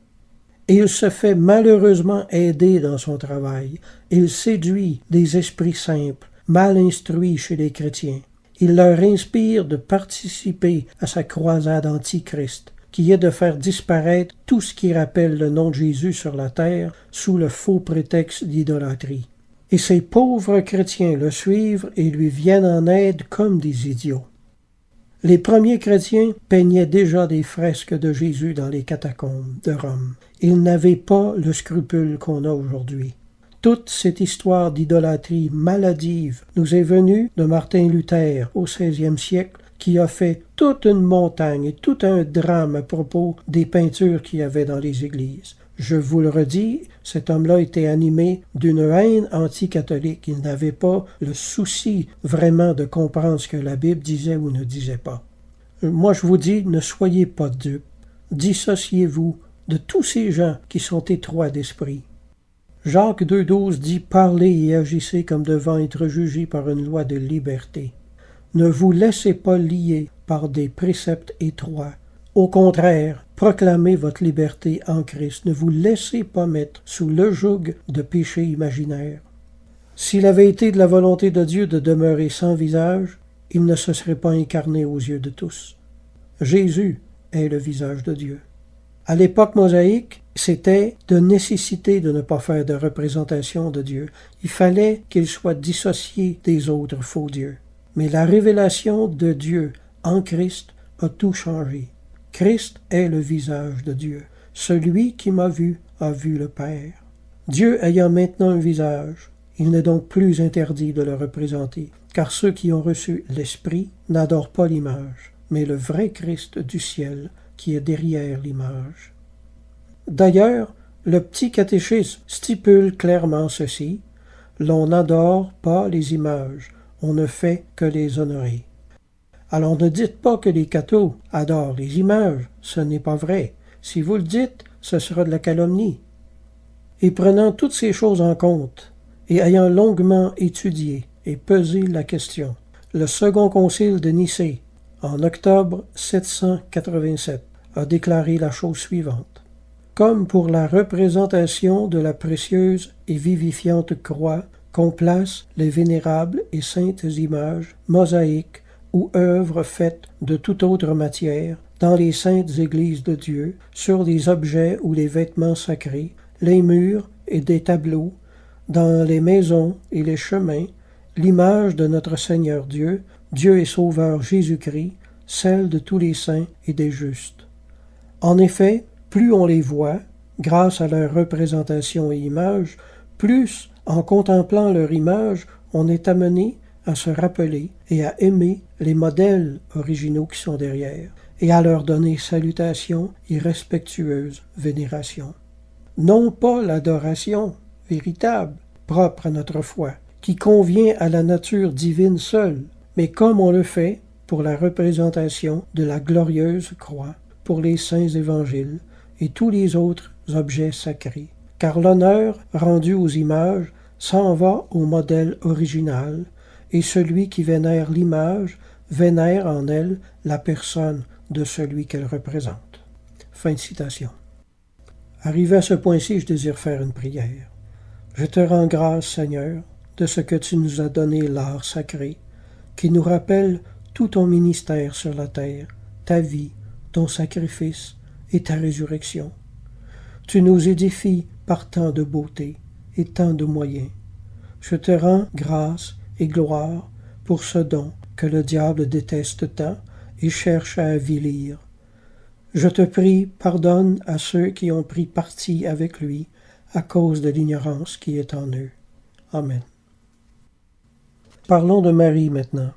Et il se fait malheureusement aider dans son travail. Il séduit des esprits simples, mal instruits chez les chrétiens. Il leur inspire de participer à sa croisade anti-Christ, qui est de faire disparaître tout ce qui rappelle le nom de Jésus sur la terre sous le faux prétexte d'idolâtrie. Et ces pauvres chrétiens le suivent et lui viennent en aide comme des idiots. Les premiers chrétiens peignaient déjà des fresques de Jésus dans les catacombes de Rome. Ils n'avaient pas le scrupule qu'on a aujourd'hui. Toute cette histoire d'idolâtrie maladive nous est venue de Martin Luther au XVIe siècle, qui a fait toute une montagne et tout un drame à propos des peintures qu'il y avait dans les églises. Je vous le redis, cet homme-là était animé d'une haine anticatholique. Il n'avait pas le souci vraiment de comprendre ce que la Bible disait ou ne disait pas. Moi, je vous dis, ne soyez pas dupes. Dissociez-vous de tous ces gens qui sont étroits d'esprit. Jacques 2,12 dit « Parlez et agissez comme devant être jugés par une loi de liberté. Ne vous laissez pas lier par des préceptes étroits. Au contraire, proclamez votre liberté en Christ. Ne vous laissez pas mettre sous le joug de péché imaginaire. S'il avait été de la volonté de Dieu de demeurer sans visage, il ne se serait pas incarné aux yeux de tous. Jésus est le visage de Dieu. À l'époque mosaïque, c'était de nécessité de ne pas faire de représentation de Dieu. Il fallait qu'il soit dissocié des autres faux dieux. Mais la révélation de Dieu en Christ a tout changé. Christ est le visage de Dieu. Celui qui m'a vu a vu le Père. Dieu ayant maintenant un visage, il n'est donc plus interdit de le représenter, car ceux qui ont reçu l'Esprit n'adorent pas l'image, mais le vrai Christ du ciel qui est derrière l'image. D'ailleurs, le petit catéchisme stipule clairement ceci: l'on n'adore pas les images, on ne fait que les honorer. Alors ne dites pas que les cathos adorent les images, ce n'est pas vrai. Si vous le dites, ce sera de la calomnie. Et prenant toutes ces choses en compte, et ayant longuement étudié et pesé la question, le second concile de Nicée, en octobre 787, a déclaré la chose suivante. Comme pour la représentation de la précieuse et vivifiante croix qu'on place les vénérables et saintes images, mosaïques ou œuvres faites de toute autre matière, dans les saintes églises de Dieu, sur les objets ou les vêtements sacrés, les murs et des tableaux, dans les maisons et les chemins, l'image de notre Seigneur Dieu, Dieu et Sauveur Jésus-Christ, celle de tous les saints et des justes. En effet, plus on les voit, grâce à leur représentation et image, plus, en contemplant leur image, on est amené à se rappeler et à aimer les modèles originaux qui sont derrière, et à leur donner salutation et respectueuse vénération. Non pas l'adoration véritable, propre à notre foi, qui convient à la nature divine seule, mais comme on le fait pour la représentation de la glorieuse croix, pour les saints évangiles et tous les autres objets sacrés. Car l'honneur rendu aux images s'en va au modèle original, et celui qui vénère l'image vénère en elle la personne de celui qu'elle représente. Fin de citation. Arrivé à ce point-ci, je désire faire une prière. Je te rends grâce, Seigneur, de ce que tu nous as donné l'art sacré, qui nous rappelle tout ton ministère sur la terre, ta vie, ton sacrifice et ta résurrection. Tu nous édifies par tant de beauté et tant de moyens. Je te rends grâce et gloire pour ce don que le diable déteste tant et cherche à avilir. Je te prie, pardonne à ceux qui ont pris parti avec lui à cause de l'ignorance qui est en eux. Amen. Parlons de Marie maintenant.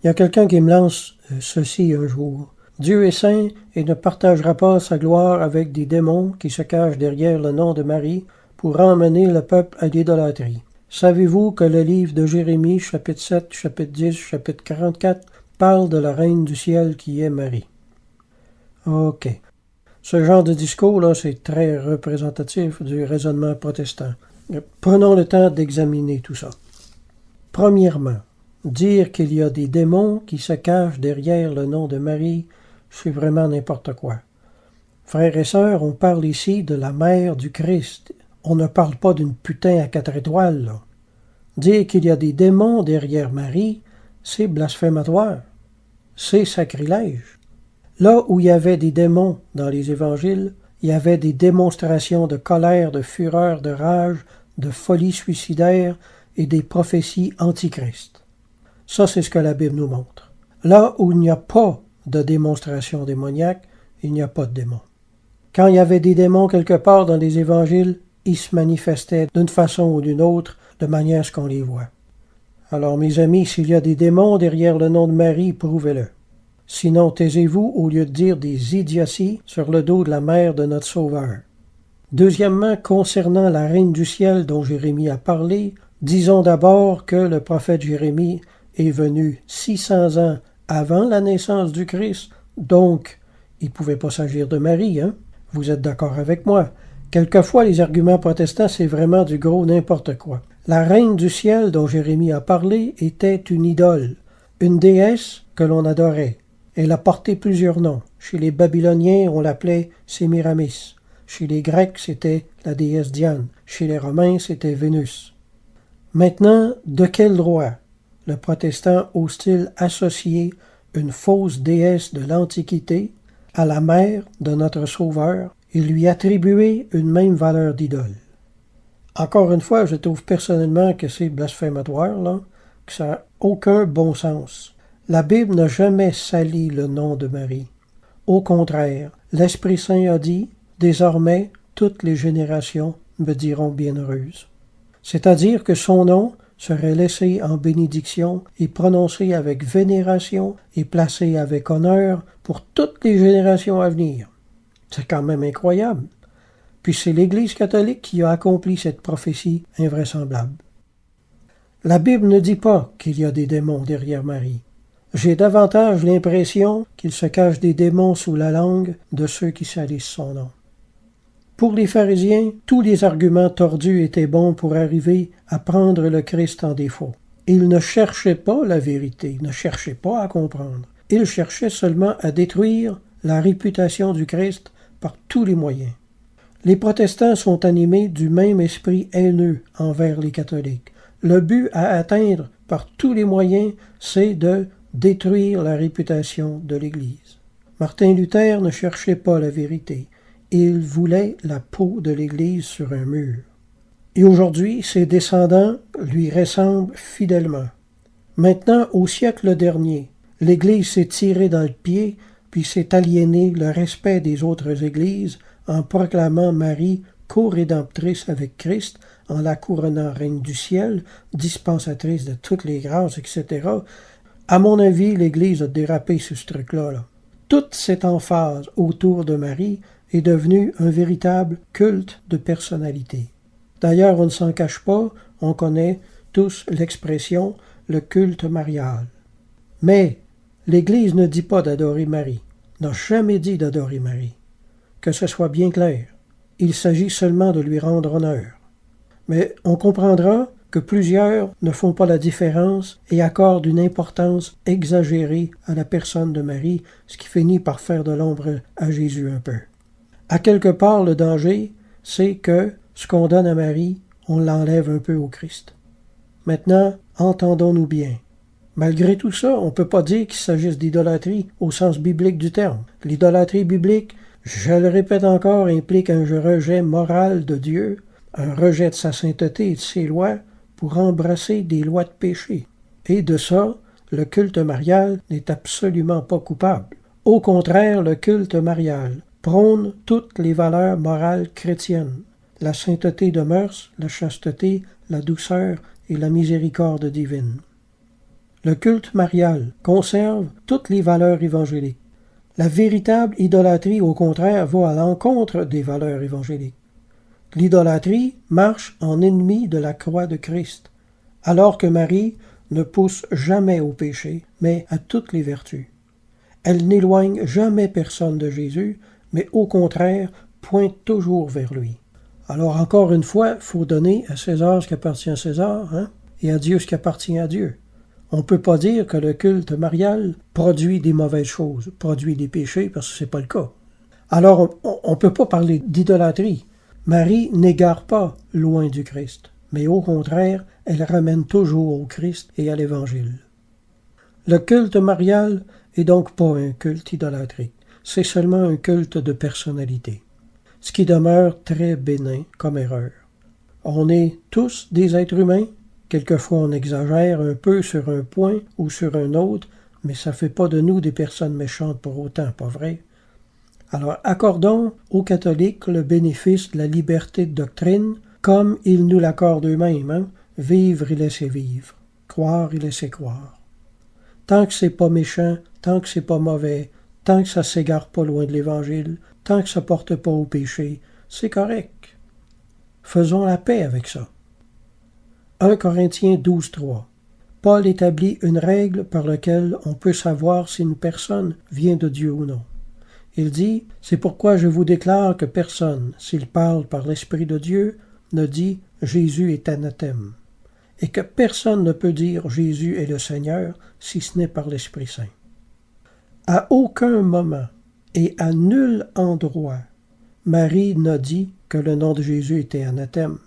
Il y a quelqu'un qui me lance ceci un jour. Dieu est saint et ne partagera pas sa gloire avec des démons qui se cachent derrière le nom de Marie pour emmener le peuple à l'idolâtrie. Savez-vous que le livre de Jérémie, chapitre 7, chapitre 10, chapitre 44, parle de la reine du ciel qui est Marie? OK. Ce genre de discours-là, c'est très représentatif du raisonnement protestant. Prenons le temps d'examiner tout ça. Premièrement, dire qu'il y a des démons qui se cachent derrière le nom de Marie, c'est vraiment n'importe quoi. Frères et sœurs, on parle ici de la mère du Christ. On ne parle pas d'une putain à 4 étoiles, là. Dire qu'il y a des démons derrière Marie, c'est blasphématoire. C'est sacrilège. Là où il y avait des démons dans les évangiles, il y avait des démonstrations de colère, de fureur, de rage, de folie suicidaire et des prophéties antichrist. Ça, c'est ce que la Bible nous montre. Là où il n'y a pas de démonstration démoniaque, il n'y a pas de démons. Quand il y avait des démons quelque part dans les évangiles, ils se manifestaient d'une façon ou d'une autre, de manière à ce qu'on les voit. Alors, mes amis, s'il y a des démons derrière le nom de Marie, prouvez-le. Sinon, taisez-vous au lieu de dire des idioties sur le dos de la mère de notre Sauveur. Deuxièmement, concernant la reine du ciel dont Jérémie a parlé, disons d'abord que le prophète Jérémie est venu 600 ans avant la naissance du Christ, donc il ne pouvait pas s'agir de Marie, hein? Vous êtes d'accord avec moi? Quelquefois, les arguments protestants, c'est vraiment du gros n'importe quoi. La reine du ciel dont Jérémie a parlé était une idole, une déesse que l'on adorait. Elle a porté plusieurs noms. Chez les Babyloniens, on l'appelait Sémiramis. Chez les Grecs, c'était la déesse Diane. Chez les Romains, c'était Vénus. Maintenant, de quel droit le protestant ose-t-il associer une fausse déesse de l'Antiquité à la mère de notre Sauveur et lui attribuer une même valeur d'idole? Encore une fois, je trouve personnellement que c'est blasphématoire, là, que ça n'a aucun bon sens. La Bible n'a jamais sali le nom de Marie. Au contraire, l'Esprit Saint a dit « Désormais, toutes les générations me diront bienheureuse ». C'est-à-dire que son nom serait laissé en bénédiction et prononcé avec vénération et placé avec honneur pour toutes les générations à venir. C'est quand même incroyable. Puis c'est l'Église catholique qui a accompli cette prophétie invraisemblable. La Bible ne dit pas qu'il y a des démons derrière Marie. J'ai davantage l'impression qu'il se cache des démons sous la langue de ceux qui salissent son nom. Pour les pharisiens, tous les arguments tordus étaient bons pour arriver à prendre le Christ en défaut. Ils ne cherchaient pas la vérité, ne cherchaient pas à comprendre. Ils cherchaient seulement à détruire la réputation du Christ par tous les moyens. Les protestants sont animés du même esprit haineux envers les catholiques. Le but à atteindre par tous les moyens, c'est de détruire la réputation de l'Église. Martin Luther ne cherchait pas la vérité. Il voulait la peau de l'Église sur un mur. Et aujourd'hui, ses descendants lui ressemblent fidèlement. Maintenant, au siècle dernier, l'Église s'est tirée dans le pied, puis s'est aliénée le respect des autres Églises en proclamant Marie co-rédemptrice avec Christ, en la couronnant reine du ciel, dispensatrice de toutes les grâces, etc. À mon avis, l'Église a dérapé sur ce truc-là. Là. Toute cette emphase autour de Marie est devenue un véritable culte de personnalité. D'ailleurs, on ne s'en cache pas, on connaît tous l'expression « le culte marial ». Mais l'Église ne dit pas d'adorer Marie, n'a jamais dit d'adorer Marie. Que ce soit bien clair, il s'agit seulement de lui rendre honneur. Mais on comprendra que plusieurs ne font pas la différence et accordent une importance exagérée à la personne de Marie, ce qui finit par faire de l'ombre à Jésus un peu. À quelque part, le danger, c'est que ce qu'on donne à Marie, on l'enlève un peu au Christ. Maintenant, entendons-nous bien. Malgré tout ça, on ne peut pas dire qu'il s'agisse d'idolâtrie au sens biblique du terme. L'idolâtrie biblique, je le répète encore, implique un rejet moral de Dieu, un rejet de sa sainteté et de ses lois pour embrasser des lois de péché. Et de ça, le culte marial n'est absolument pas coupable. Au contraire, le culte marial prône toutes les valeurs morales chrétiennes, la sainteté de mœurs, la chasteté, la douceur et la miséricorde divine. Le culte marial conserve toutes les valeurs évangéliques. La véritable idolâtrie, au contraire, va à l'encontre des valeurs évangéliques. L'idolâtrie marche en ennemi de la croix de Christ, alors que Marie ne pousse jamais au péché, mais à toutes les vertus. Elle n'éloigne jamais personne de Jésus, mais au contraire pointe toujours vers lui. Alors encore une fois, il faut donner à César ce qui appartient à César, et à Dieu ce qui appartient à Dieu. On ne peut pas dire que le culte marial produit des mauvaises choses, produit des péchés, parce que ce n'est pas le cas. Alors, on ne peut pas parler d'idolâtrie. Marie n'égare pas loin du Christ, mais au contraire, elle ramène toujours au Christ et à l'Évangile. Le culte marial est donc pas un culte idolâtrique, c'est seulement un culte de personnalité, ce qui demeure très bénin comme erreur. On est tous des êtres humains. Quelquefois, on exagère un peu sur un point ou sur un autre, mais ça ne fait pas de nous des personnes méchantes pour autant, pas vrai? Alors, accordons aux catholiques le bénéfice de la liberté de doctrine, comme ils nous l'accordent eux-mêmes, vivre et laisser vivre, croire et laisser croire. Tant que c'est pas méchant, tant que c'est pas mauvais, tant que ça s'égare pas loin de l'Évangile, tant que ça porte pas au péché, c'est correct. Faisons la paix avec ça. 1 Corinthiens 12:3. Paul établit une règle par laquelle on peut savoir si une personne vient de Dieu ou non. Il dit « C'est pourquoi je vous déclare que personne, s'il parle par l'Esprit de Dieu, ne dit « Jésus est anathème » et que personne ne peut dire « Jésus est le Seigneur » si ce n'est par l'Esprit Saint. À aucun moment et à nul endroit, Marie n'a dit que le nom de Jésus était anathème.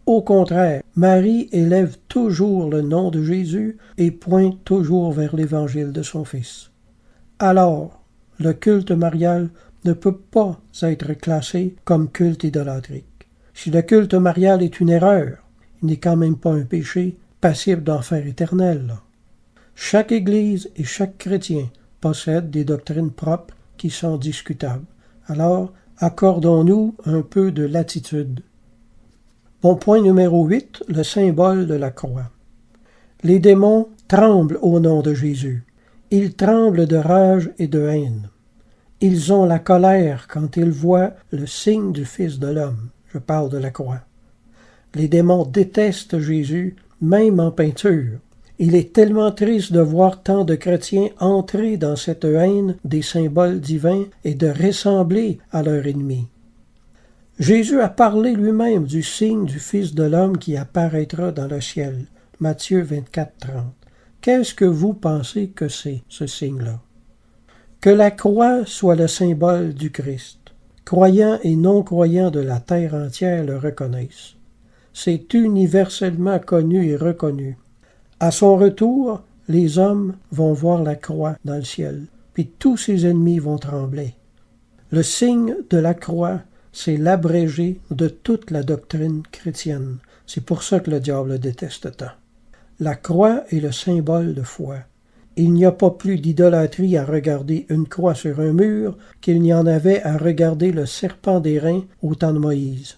Au contraire, Marie élève toujours le nom de Jésus et pointe toujours vers l'Évangile de son Fils. Alors, le culte marial ne peut pas être classé comme culte idolâtrique. Si le culte marial est une erreur, il n'est quand même pas un péché passible d'enfer éternel. Chaque Église et chaque chrétien possède des doctrines propres qui sont discutables. Alors, accordons-nous un peu de latitude. Bon, point numéro 8, le symbole de la croix. Les démons tremblent au nom de Jésus. Ils tremblent de rage et de haine. Ils ont la colère quand ils voient le signe du Fils de l'homme. Je parle de la croix. Les démons détestent Jésus, même en peinture. Il est tellement triste de voir tant de chrétiens entrer dans cette haine des symboles divins et de ressembler à leur ennemi. Jésus a parlé lui-même du signe du Fils de l'homme qui apparaîtra dans le ciel. Matthieu 24:30. Qu'est-ce que vous pensez que c'est, ce signe-là? Que la croix soit le symbole du Christ. Croyants et non-croyants de la terre entière le reconnaissent. C'est universellement connu et reconnu. À son retour, les hommes vont voir la croix dans le ciel, puis tous ses ennemis vont trembler. Le signe de la croix, c'est l'abrégé de toute la doctrine chrétienne. C'est pour ça que le diable déteste tant. La croix est le symbole de foi. Il n'y a pas plus d'idolâtrie à regarder une croix sur un mur qu'il n'y en avait à regarder le serpent d'airain au temps de Moïse.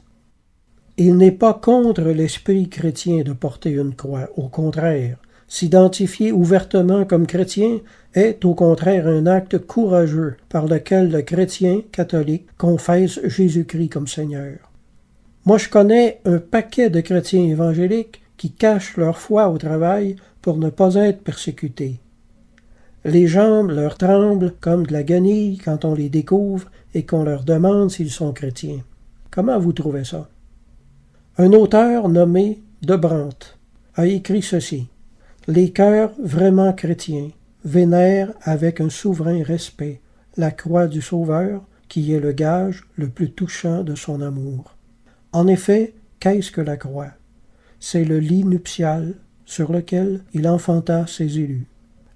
Il n'est pas contre l'esprit chrétien de porter une croix, au contraire. S'identifier ouvertement comme chrétien est au contraire un acte courageux par lequel le chrétien catholique confesse Jésus-Christ comme Seigneur. Moi, je connais un paquet de chrétiens évangéliques qui cachent leur foi au travail pour ne pas être persécutés. Les jambes leur tremblent comme de la guenille quand on les découvre et qu'on leur demande s'ils sont chrétiens. Comment vous trouvez ça? Un auteur nommé De Brandt a écrit ceci. Les cœurs vraiment chrétiens vénèrent avec un souverain respect la croix du Sauveur, qui est le gage le plus touchant de son amour. En effet, qu'est-ce que la croix? C'est le lit nuptial sur lequel il enfanta ses élus.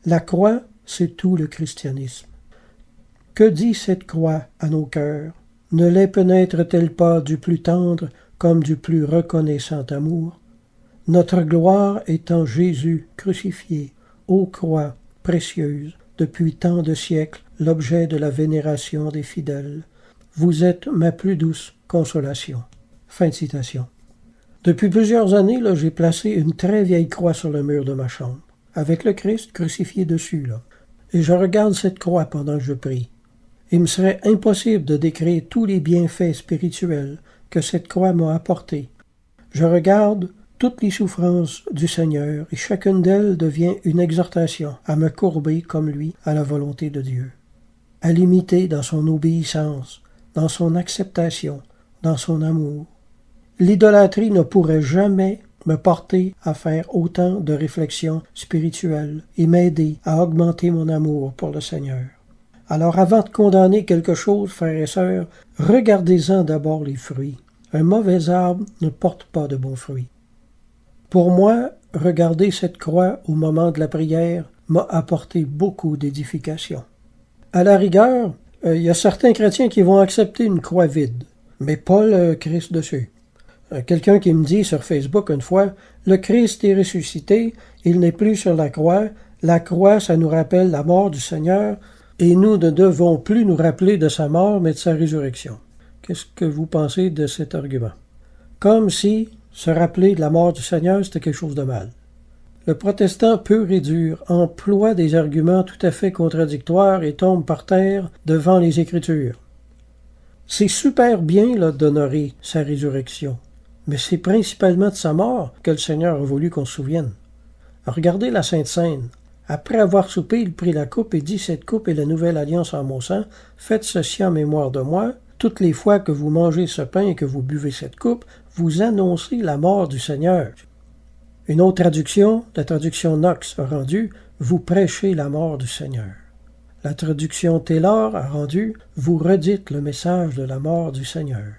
La croix, c'est tout le christianisme. Que dit cette croix à nos cœurs? Ne les pénètre-t-elle pas du plus tendre comme du plus reconnaissant amour? Notre gloire est en Jésus crucifié, ô croix précieuse, depuis tant de siècles, l'objet de la vénération des fidèles. Vous êtes ma plus douce consolation. Fin de citation. Depuis plusieurs années, j'ai placé une très vieille croix sur le mur de ma chambre, avec le Christ crucifié dessus, et je regarde cette croix pendant que je prie. Il me serait impossible de décrire tous les bienfaits spirituels que cette croix m'a apportés. Je regarde toutes les souffrances du Seigneur, et chacune d'elles devient une exhortation à me courber comme lui à la volonté de Dieu, à l'imiter dans son obéissance, dans son acceptation, dans son amour. L'idolâtrie ne pourrait jamais me porter à faire autant de réflexions spirituelles et m'aider à augmenter mon amour pour le Seigneur. Alors avant de condamner quelque chose, frères et sœurs, regardez-en d'abord les fruits. Un mauvais arbre ne porte pas de bons fruits. Pour moi, regarder cette croix au moment de la prière m'a apporté beaucoup d'édification. À la rigueur, il y a certains chrétiens qui vont accepter une croix vide, mais pas le Christ dessus. Quelqu'un qui me dit sur Facebook une fois, « Le Christ est ressuscité, il n'est plus sur la croix, ça nous rappelle la mort du Seigneur, et nous ne devons plus nous rappeler de sa mort, mais de sa résurrection. » Qu'est-ce que vous pensez de cet argument? Comme si se rappeler de la mort du Seigneur, c'était quelque chose de mal. Le protestant pur et dur emploie des arguments tout à fait contradictoires et tombe par terre devant les Écritures. C'est super bien d'honorer sa résurrection, mais c'est principalement de sa mort que le Seigneur a voulu qu'on se souvienne. Regardez la Sainte Seine. Après avoir soupé, il prit la coupe et dit « Cette coupe est la nouvelle alliance en mon sang. Faites ceci en mémoire de moi. Toutes les fois que vous mangez ce pain et que vous buvez cette coupe, vous annoncez la mort du Seigneur. » Une autre traduction, la traduction Knox, a rendu « Vous prêchez la mort du Seigneur ». La traduction Taylor a rendu « Vous redites le message de la mort du Seigneur ».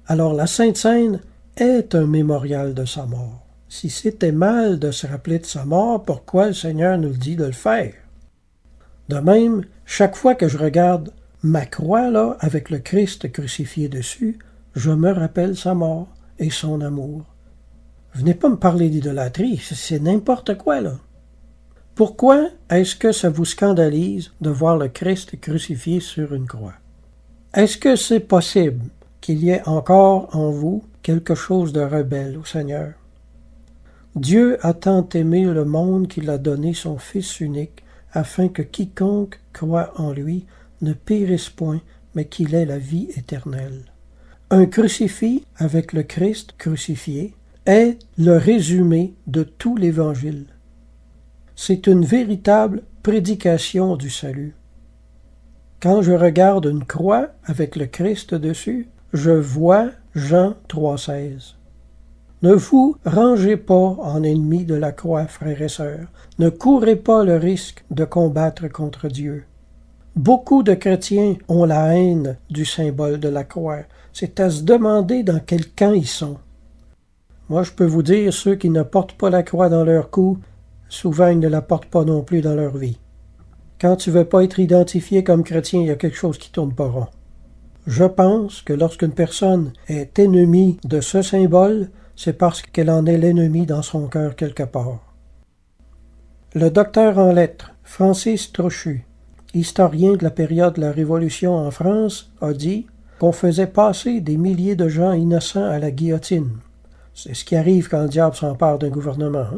Alors la Sainte Seine est un mémorial de sa mort. Si c'était mal de se rappeler de sa mort, pourquoi le Seigneur nous dit de le faire? De même, chaque fois que je regarde ma croix avec le Christ crucifié dessus, je me rappelle sa mort et son amour. Venez pas me parler d'idolâtrie, c'est n'importe quoi, Pourquoi est-ce que ça vous scandalise de voir le Christ crucifié sur une croix? Est-ce que c'est possible qu'il y ait encore en vous quelque chose de rebelle au Seigneur? Dieu a tant aimé le monde qu'il a donné son Fils unique, afin que quiconque croit en lui ne périsse point, mais qu'il ait la vie éternelle. Un crucifix avec le Christ crucifié est le résumé de tout l'Évangile. C'est une véritable prédication du salut. Quand je regarde une croix avec le Christ dessus, je vois Jean 3,16. Ne vous rangez pas en ennemis de la croix, frères et sœurs. Ne courez pas le risque de combattre contre Dieu. Beaucoup de chrétiens ont la haine du symbole de la croix. C'est à se demander dans quel camp ils sont. Moi, je peux vous dire, ceux qui ne portent pas la croix dans leur cou, souvent ils ne la portent pas non plus dans leur vie. Quand tu ne veux pas être identifié comme chrétien, il y a quelque chose qui tourne pas rond. Je pense que lorsqu'une personne est ennemie de ce symbole, c'est parce qu'elle en est l'ennemi dans son cœur quelque part. Le docteur en lettres, Francis Trochu, historien de la période de la Révolution en France, a dit qu'on faisait passer des milliers de gens innocents à la guillotine. C'est ce qui arrive quand le diable s'empare d'un gouvernement.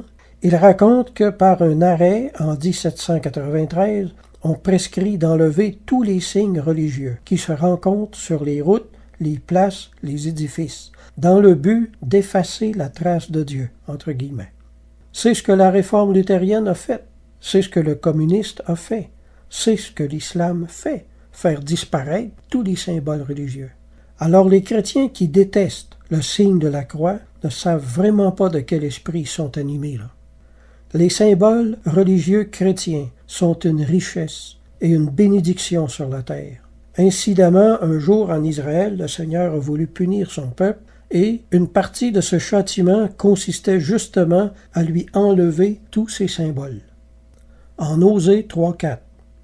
Il raconte que par un arrêt en 1793, on prescrit d'enlever tous les signes religieux qui se rencontrent sur les routes, les places, les édifices, dans le but d'effacer la trace de Dieu, entre guillemets. C'est ce que la réforme luthérienne a fait, c'est ce que le communiste a fait, c'est ce que l'islam fait, faire disparaître tous les symboles religieux. Alors les chrétiens qui détestent le signe de la croix ne savent vraiment pas de quel esprit ils sont animés. Les symboles religieux chrétiens sont une richesse et une bénédiction sur la terre. Incidemment, un jour en Israël, le Seigneur a voulu punir son peuple et une partie de ce châtiment consistait justement à lui enlever tous ses symboles. En Osée 3,4,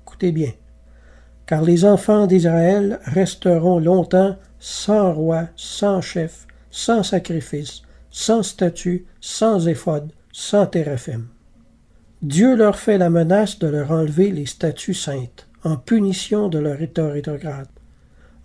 écoutez bien, « car les enfants d'Israël resteront longtemps sans roi, sans chef, sans sacrifice, sans statut, sans éphod, sans téraphim. Dieu leur fait la menace de leur enlever les statues saintes, en punition de leur état rétrograde.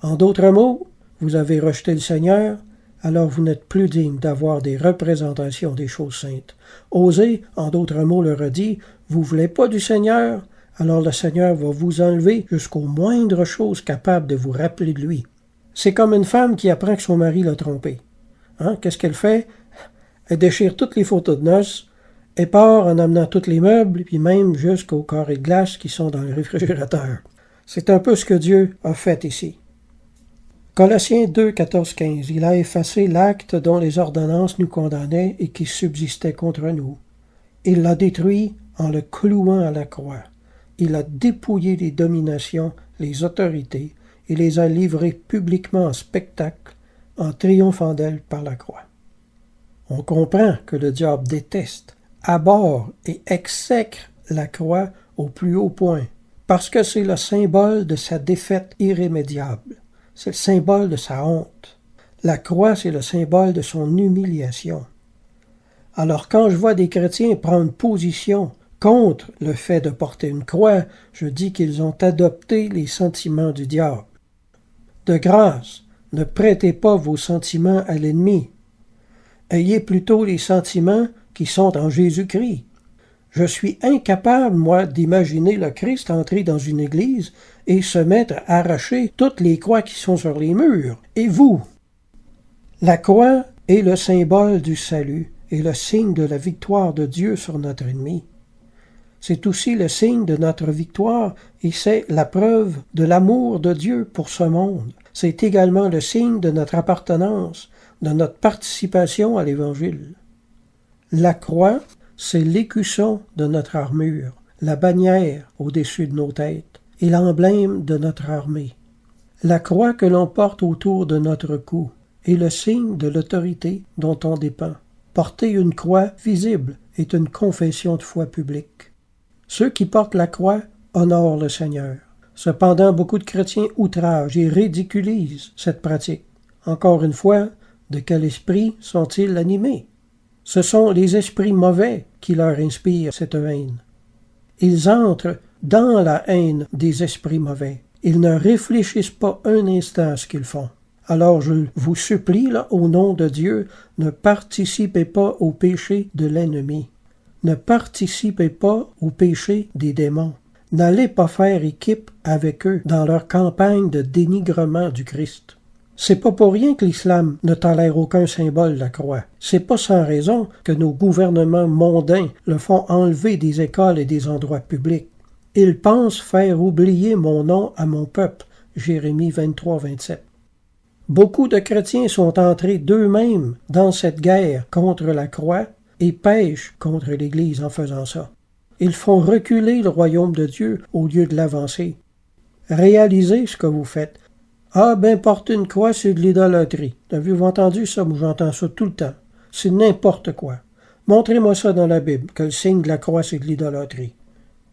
En d'autres mots, vous avez rejeté le Seigneur, alors vous n'êtes plus digne d'avoir des représentations des choses saintes. Osée, en d'autres mots, leur a dit, vous voulez pas du Seigneur, alors le Seigneur va vous enlever jusqu'aux moindres choses capables de vous rappeler de lui. C'est comme une femme qui apprend que son mari l'a trompée. Qu'est-ce qu'elle fait? Elle déchire toutes les photos de noces, elle part en amenant tous les meubles, puis même jusqu'aux carrés de glace qui sont dans le réfrigérateur. C'est un peu ce que Dieu a fait ici. Colossiens 2, 14, 15. Il a effacé l'acte dont les ordonnances nous condamnaient et qui subsistait contre nous. Il l'a détruit en le clouant à la croix. Il a dépouillé les dominations, les autorités, et les a livrées publiquement en spectacle, en triomphant d'elles par la croix. On comprend que le diable déteste, abhorre et exècre la croix au plus haut point, parce que c'est le symbole de sa défaite irrémédiable. C'est le symbole de sa honte. La croix, c'est le symbole de son humiliation. Alors quand je vois des chrétiens prendre position contre le fait de porter une croix, je dis qu'ils ont adopté les sentiments du diable. De grâce, ne prêtez pas vos sentiments à l'ennemi. Ayez plutôt les sentiments qui sont en Jésus-Christ. Je suis incapable, moi, d'imaginer le Christ entrer dans une église et se mettre à arracher toutes les croix qui sont sur les murs. Et vous? La croix est le symbole du salut et le signe de la victoire de Dieu sur notre ennemi. C'est aussi le signe de notre victoire et c'est la preuve de l'amour de Dieu pour ce monde. C'est également le signe de notre appartenance, de notre participation à l'Évangile. La croix, c'est l'écusson de notre armure, la bannière au-dessus de nos têtes et l'emblème de notre armée. La croix que l'on porte autour de notre cou est le signe de l'autorité dont on dépend. Porter une croix visible est une confession de foi publique. Ceux qui portent la croix honorent le Seigneur. Cependant, beaucoup de chrétiens outragent et ridiculisent cette pratique. Encore une fois, de quel esprit sont-ils animés? Ce sont les esprits mauvais qui leur inspirent cette haine. Ils entrent dans la haine des esprits mauvais. Ils ne réfléchissent pas un instant à ce qu'ils font. Alors je vous supplie, là, au nom de Dieu, ne participez pas au péché de l'ennemi. Ne participez pas au péché des démons. N'allez pas faire équipe avec eux dans leur campagne de dénigrement du Christ. C'est pas pour rien que l'islam ne tolère aucun symbole de la croix. C'est pas sans raison que nos gouvernements mondains le font enlever des écoles et des endroits publics. Ils pensent faire oublier mon nom à mon peuple. Jérémie 23, 27. Beaucoup de chrétiens sont entrés d'eux-mêmes dans cette guerre contre la croix et pêchent contre l'Église en faisant ça. Ils font reculer le royaume de Dieu au lieu de l'avancer. Réalisez ce que vous faites. Ah ben, porter une croix, c'est de l'idolâtrie. Avez-vous entendu ça? Moi, j'entends ça tout le temps. C'est n'importe quoi. Montrez-moi ça dans la Bible, que le signe de la croix, c'est de l'idolâtrie.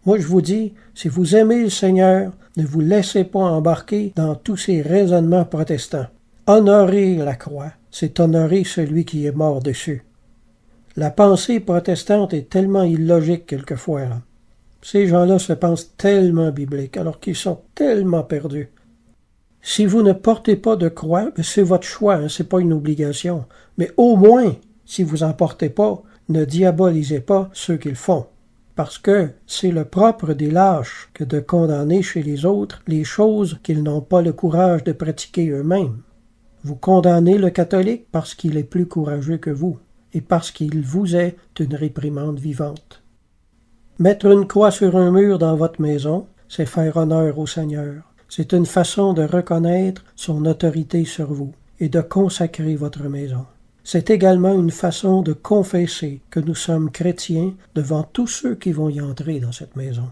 Moi, je vous dis, si vous aimez le Seigneur, ne vous laissez pas embarquer dans tous ces raisonnements protestants. Honorer la croix, c'est honorer celui qui est mort dessus. La pensée protestante est tellement illogique quelquefois, là. Ces gens-là se pensent tellement bibliques, alors qu'ils sont tellement perdus. Si vous ne portez pas de croix, c'est votre choix, c'est pas une obligation. Mais au moins, si vous en portez pas, ne diabolisez pas ceux qui le font. Parce que c'est le propre des lâches que de condamner chez les autres les choses qu'ils n'ont pas le courage de pratiquer eux-mêmes. Vous condamnez le catholique parce qu'il est plus courageux que vous et parce qu'il vous est une réprimande vivante. Mettre une croix sur un mur dans votre maison, c'est faire honneur au Seigneur. C'est une façon de reconnaître son autorité sur vous et de consacrer votre maison. C'est également une façon de confesser que nous sommes chrétiens devant tous ceux qui vont y entrer dans cette maison.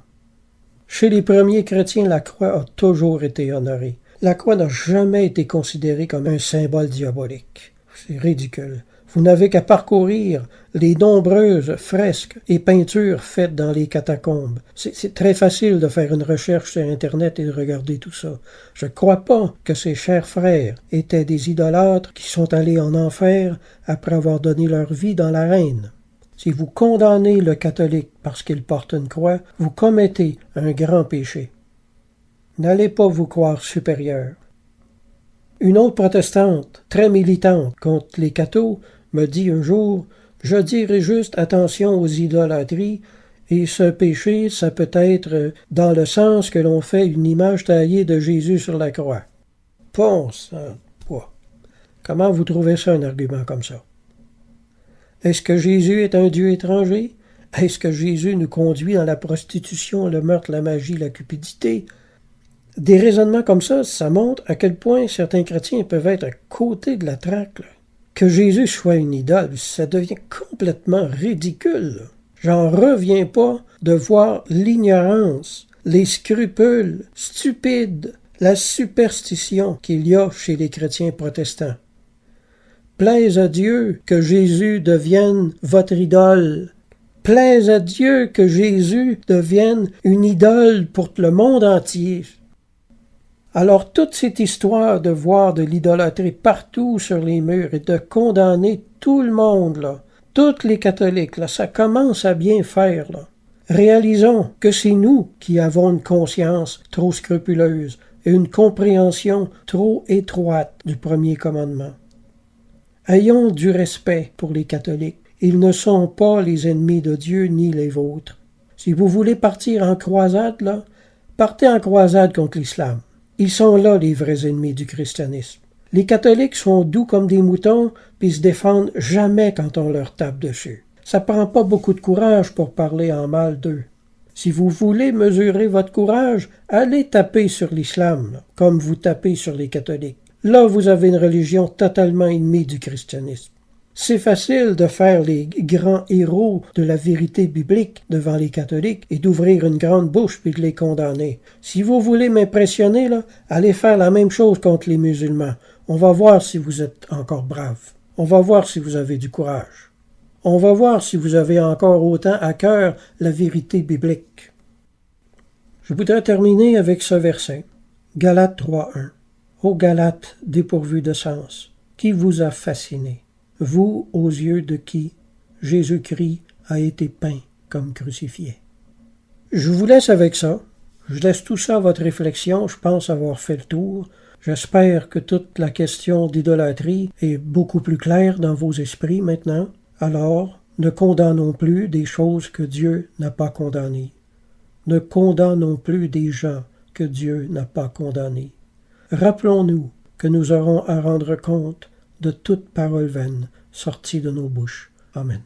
Chez les premiers chrétiens, la croix a toujours été honorée. La croix n'a jamais été considérée comme un symbole diabolique. C'est ridicule. Vous n'avez qu'à parcourir les nombreuses fresques et peintures faites dans les catacombes. C'est très facile de faire une recherche sur Internet et de regarder tout ça. Je ne crois pas que ces chers frères étaient des idolâtres qui sont allés en enfer après avoir donné leur vie dans l'arène. Si vous condamnez le catholique parce qu'il porte une croix, vous commettez un grand péché. N'allez pas vous croire supérieur. Une autre protestante, très militante contre les cathos, me dit un jour « Je dirais juste attention aux idolâtries, et ce péché, ça peut être dans le sens que l'on fait une image taillée de Jésus sur la croix. » Bon sang, comment vous trouvez ça un argument comme ça? Est-ce que Jésus est un Dieu étranger? Est-ce que Jésus nous conduit dans la prostitution, le meurtre, la magie, la cupidité? Des raisonnements comme ça montre à quel point certains chrétiens peuvent être à côté de la traque. Là. Que Jésus soit une idole, ça devient complètement ridicule. J'en reviens pas de voir l'ignorance, les scrupules stupides, la superstition qu'il y a chez les chrétiens protestants. Plaise à Dieu que Jésus devienne votre idole. Plaise à Dieu que Jésus devienne une idole pour le monde entier. Alors toute cette histoire de voir de l'idolâtrie partout sur les murs et de condamner tout le monde, là, tous les catholiques, là, ça commence à bien faire. Là. Réalisons que c'est nous qui avons une conscience trop scrupuleuse et une compréhension trop étroite du premier commandement. Ayons du respect pour les catholiques. Ils ne sont pas les ennemis de Dieu ni les vôtres. Si vous voulez partir en croisade, là, partez en croisade contre l'islam. Ils sont là les vrais ennemis du christianisme. Les catholiques sont doux comme des moutons, puis se défendent jamais quand on leur tape dessus. Ça prend pas beaucoup de courage pour parler en mal d'eux. Si vous voulez mesurer votre courage, allez taper sur l'islam, comme vous tapez sur les catholiques. Là, vous avez une religion totalement ennemie du christianisme. C'est facile de faire les grands héros de la vérité biblique devant les catholiques et d'ouvrir une grande bouche puis de les condamner. Si vous voulez m'impressionner, là, allez faire la même chose contre les musulmans. On va voir si vous êtes encore brave. On va voir si vous avez du courage. On va voir si vous avez encore autant à cœur la vérité biblique. Je voudrais terminer avec ce verset. Galates 3.1. Ô Galates dépourvus de sens, qui vous a fasciné? Vous, aux yeux de qui Jésus-Christ a été peint comme crucifié. Je vous laisse avec ça. Je laisse tout ça à votre réflexion. Je pense avoir fait le tour. J'espère que toute la question d'idolâtrie est beaucoup plus claire dans vos esprits maintenant. Alors, ne condamnons plus des choses que Dieu n'a pas condamnées. Ne condamnons plus des gens que Dieu n'a pas condamnés. Rappelons-nous que nous aurons à rendre compte de toute parole vaine sortie de nos bouches. Amen.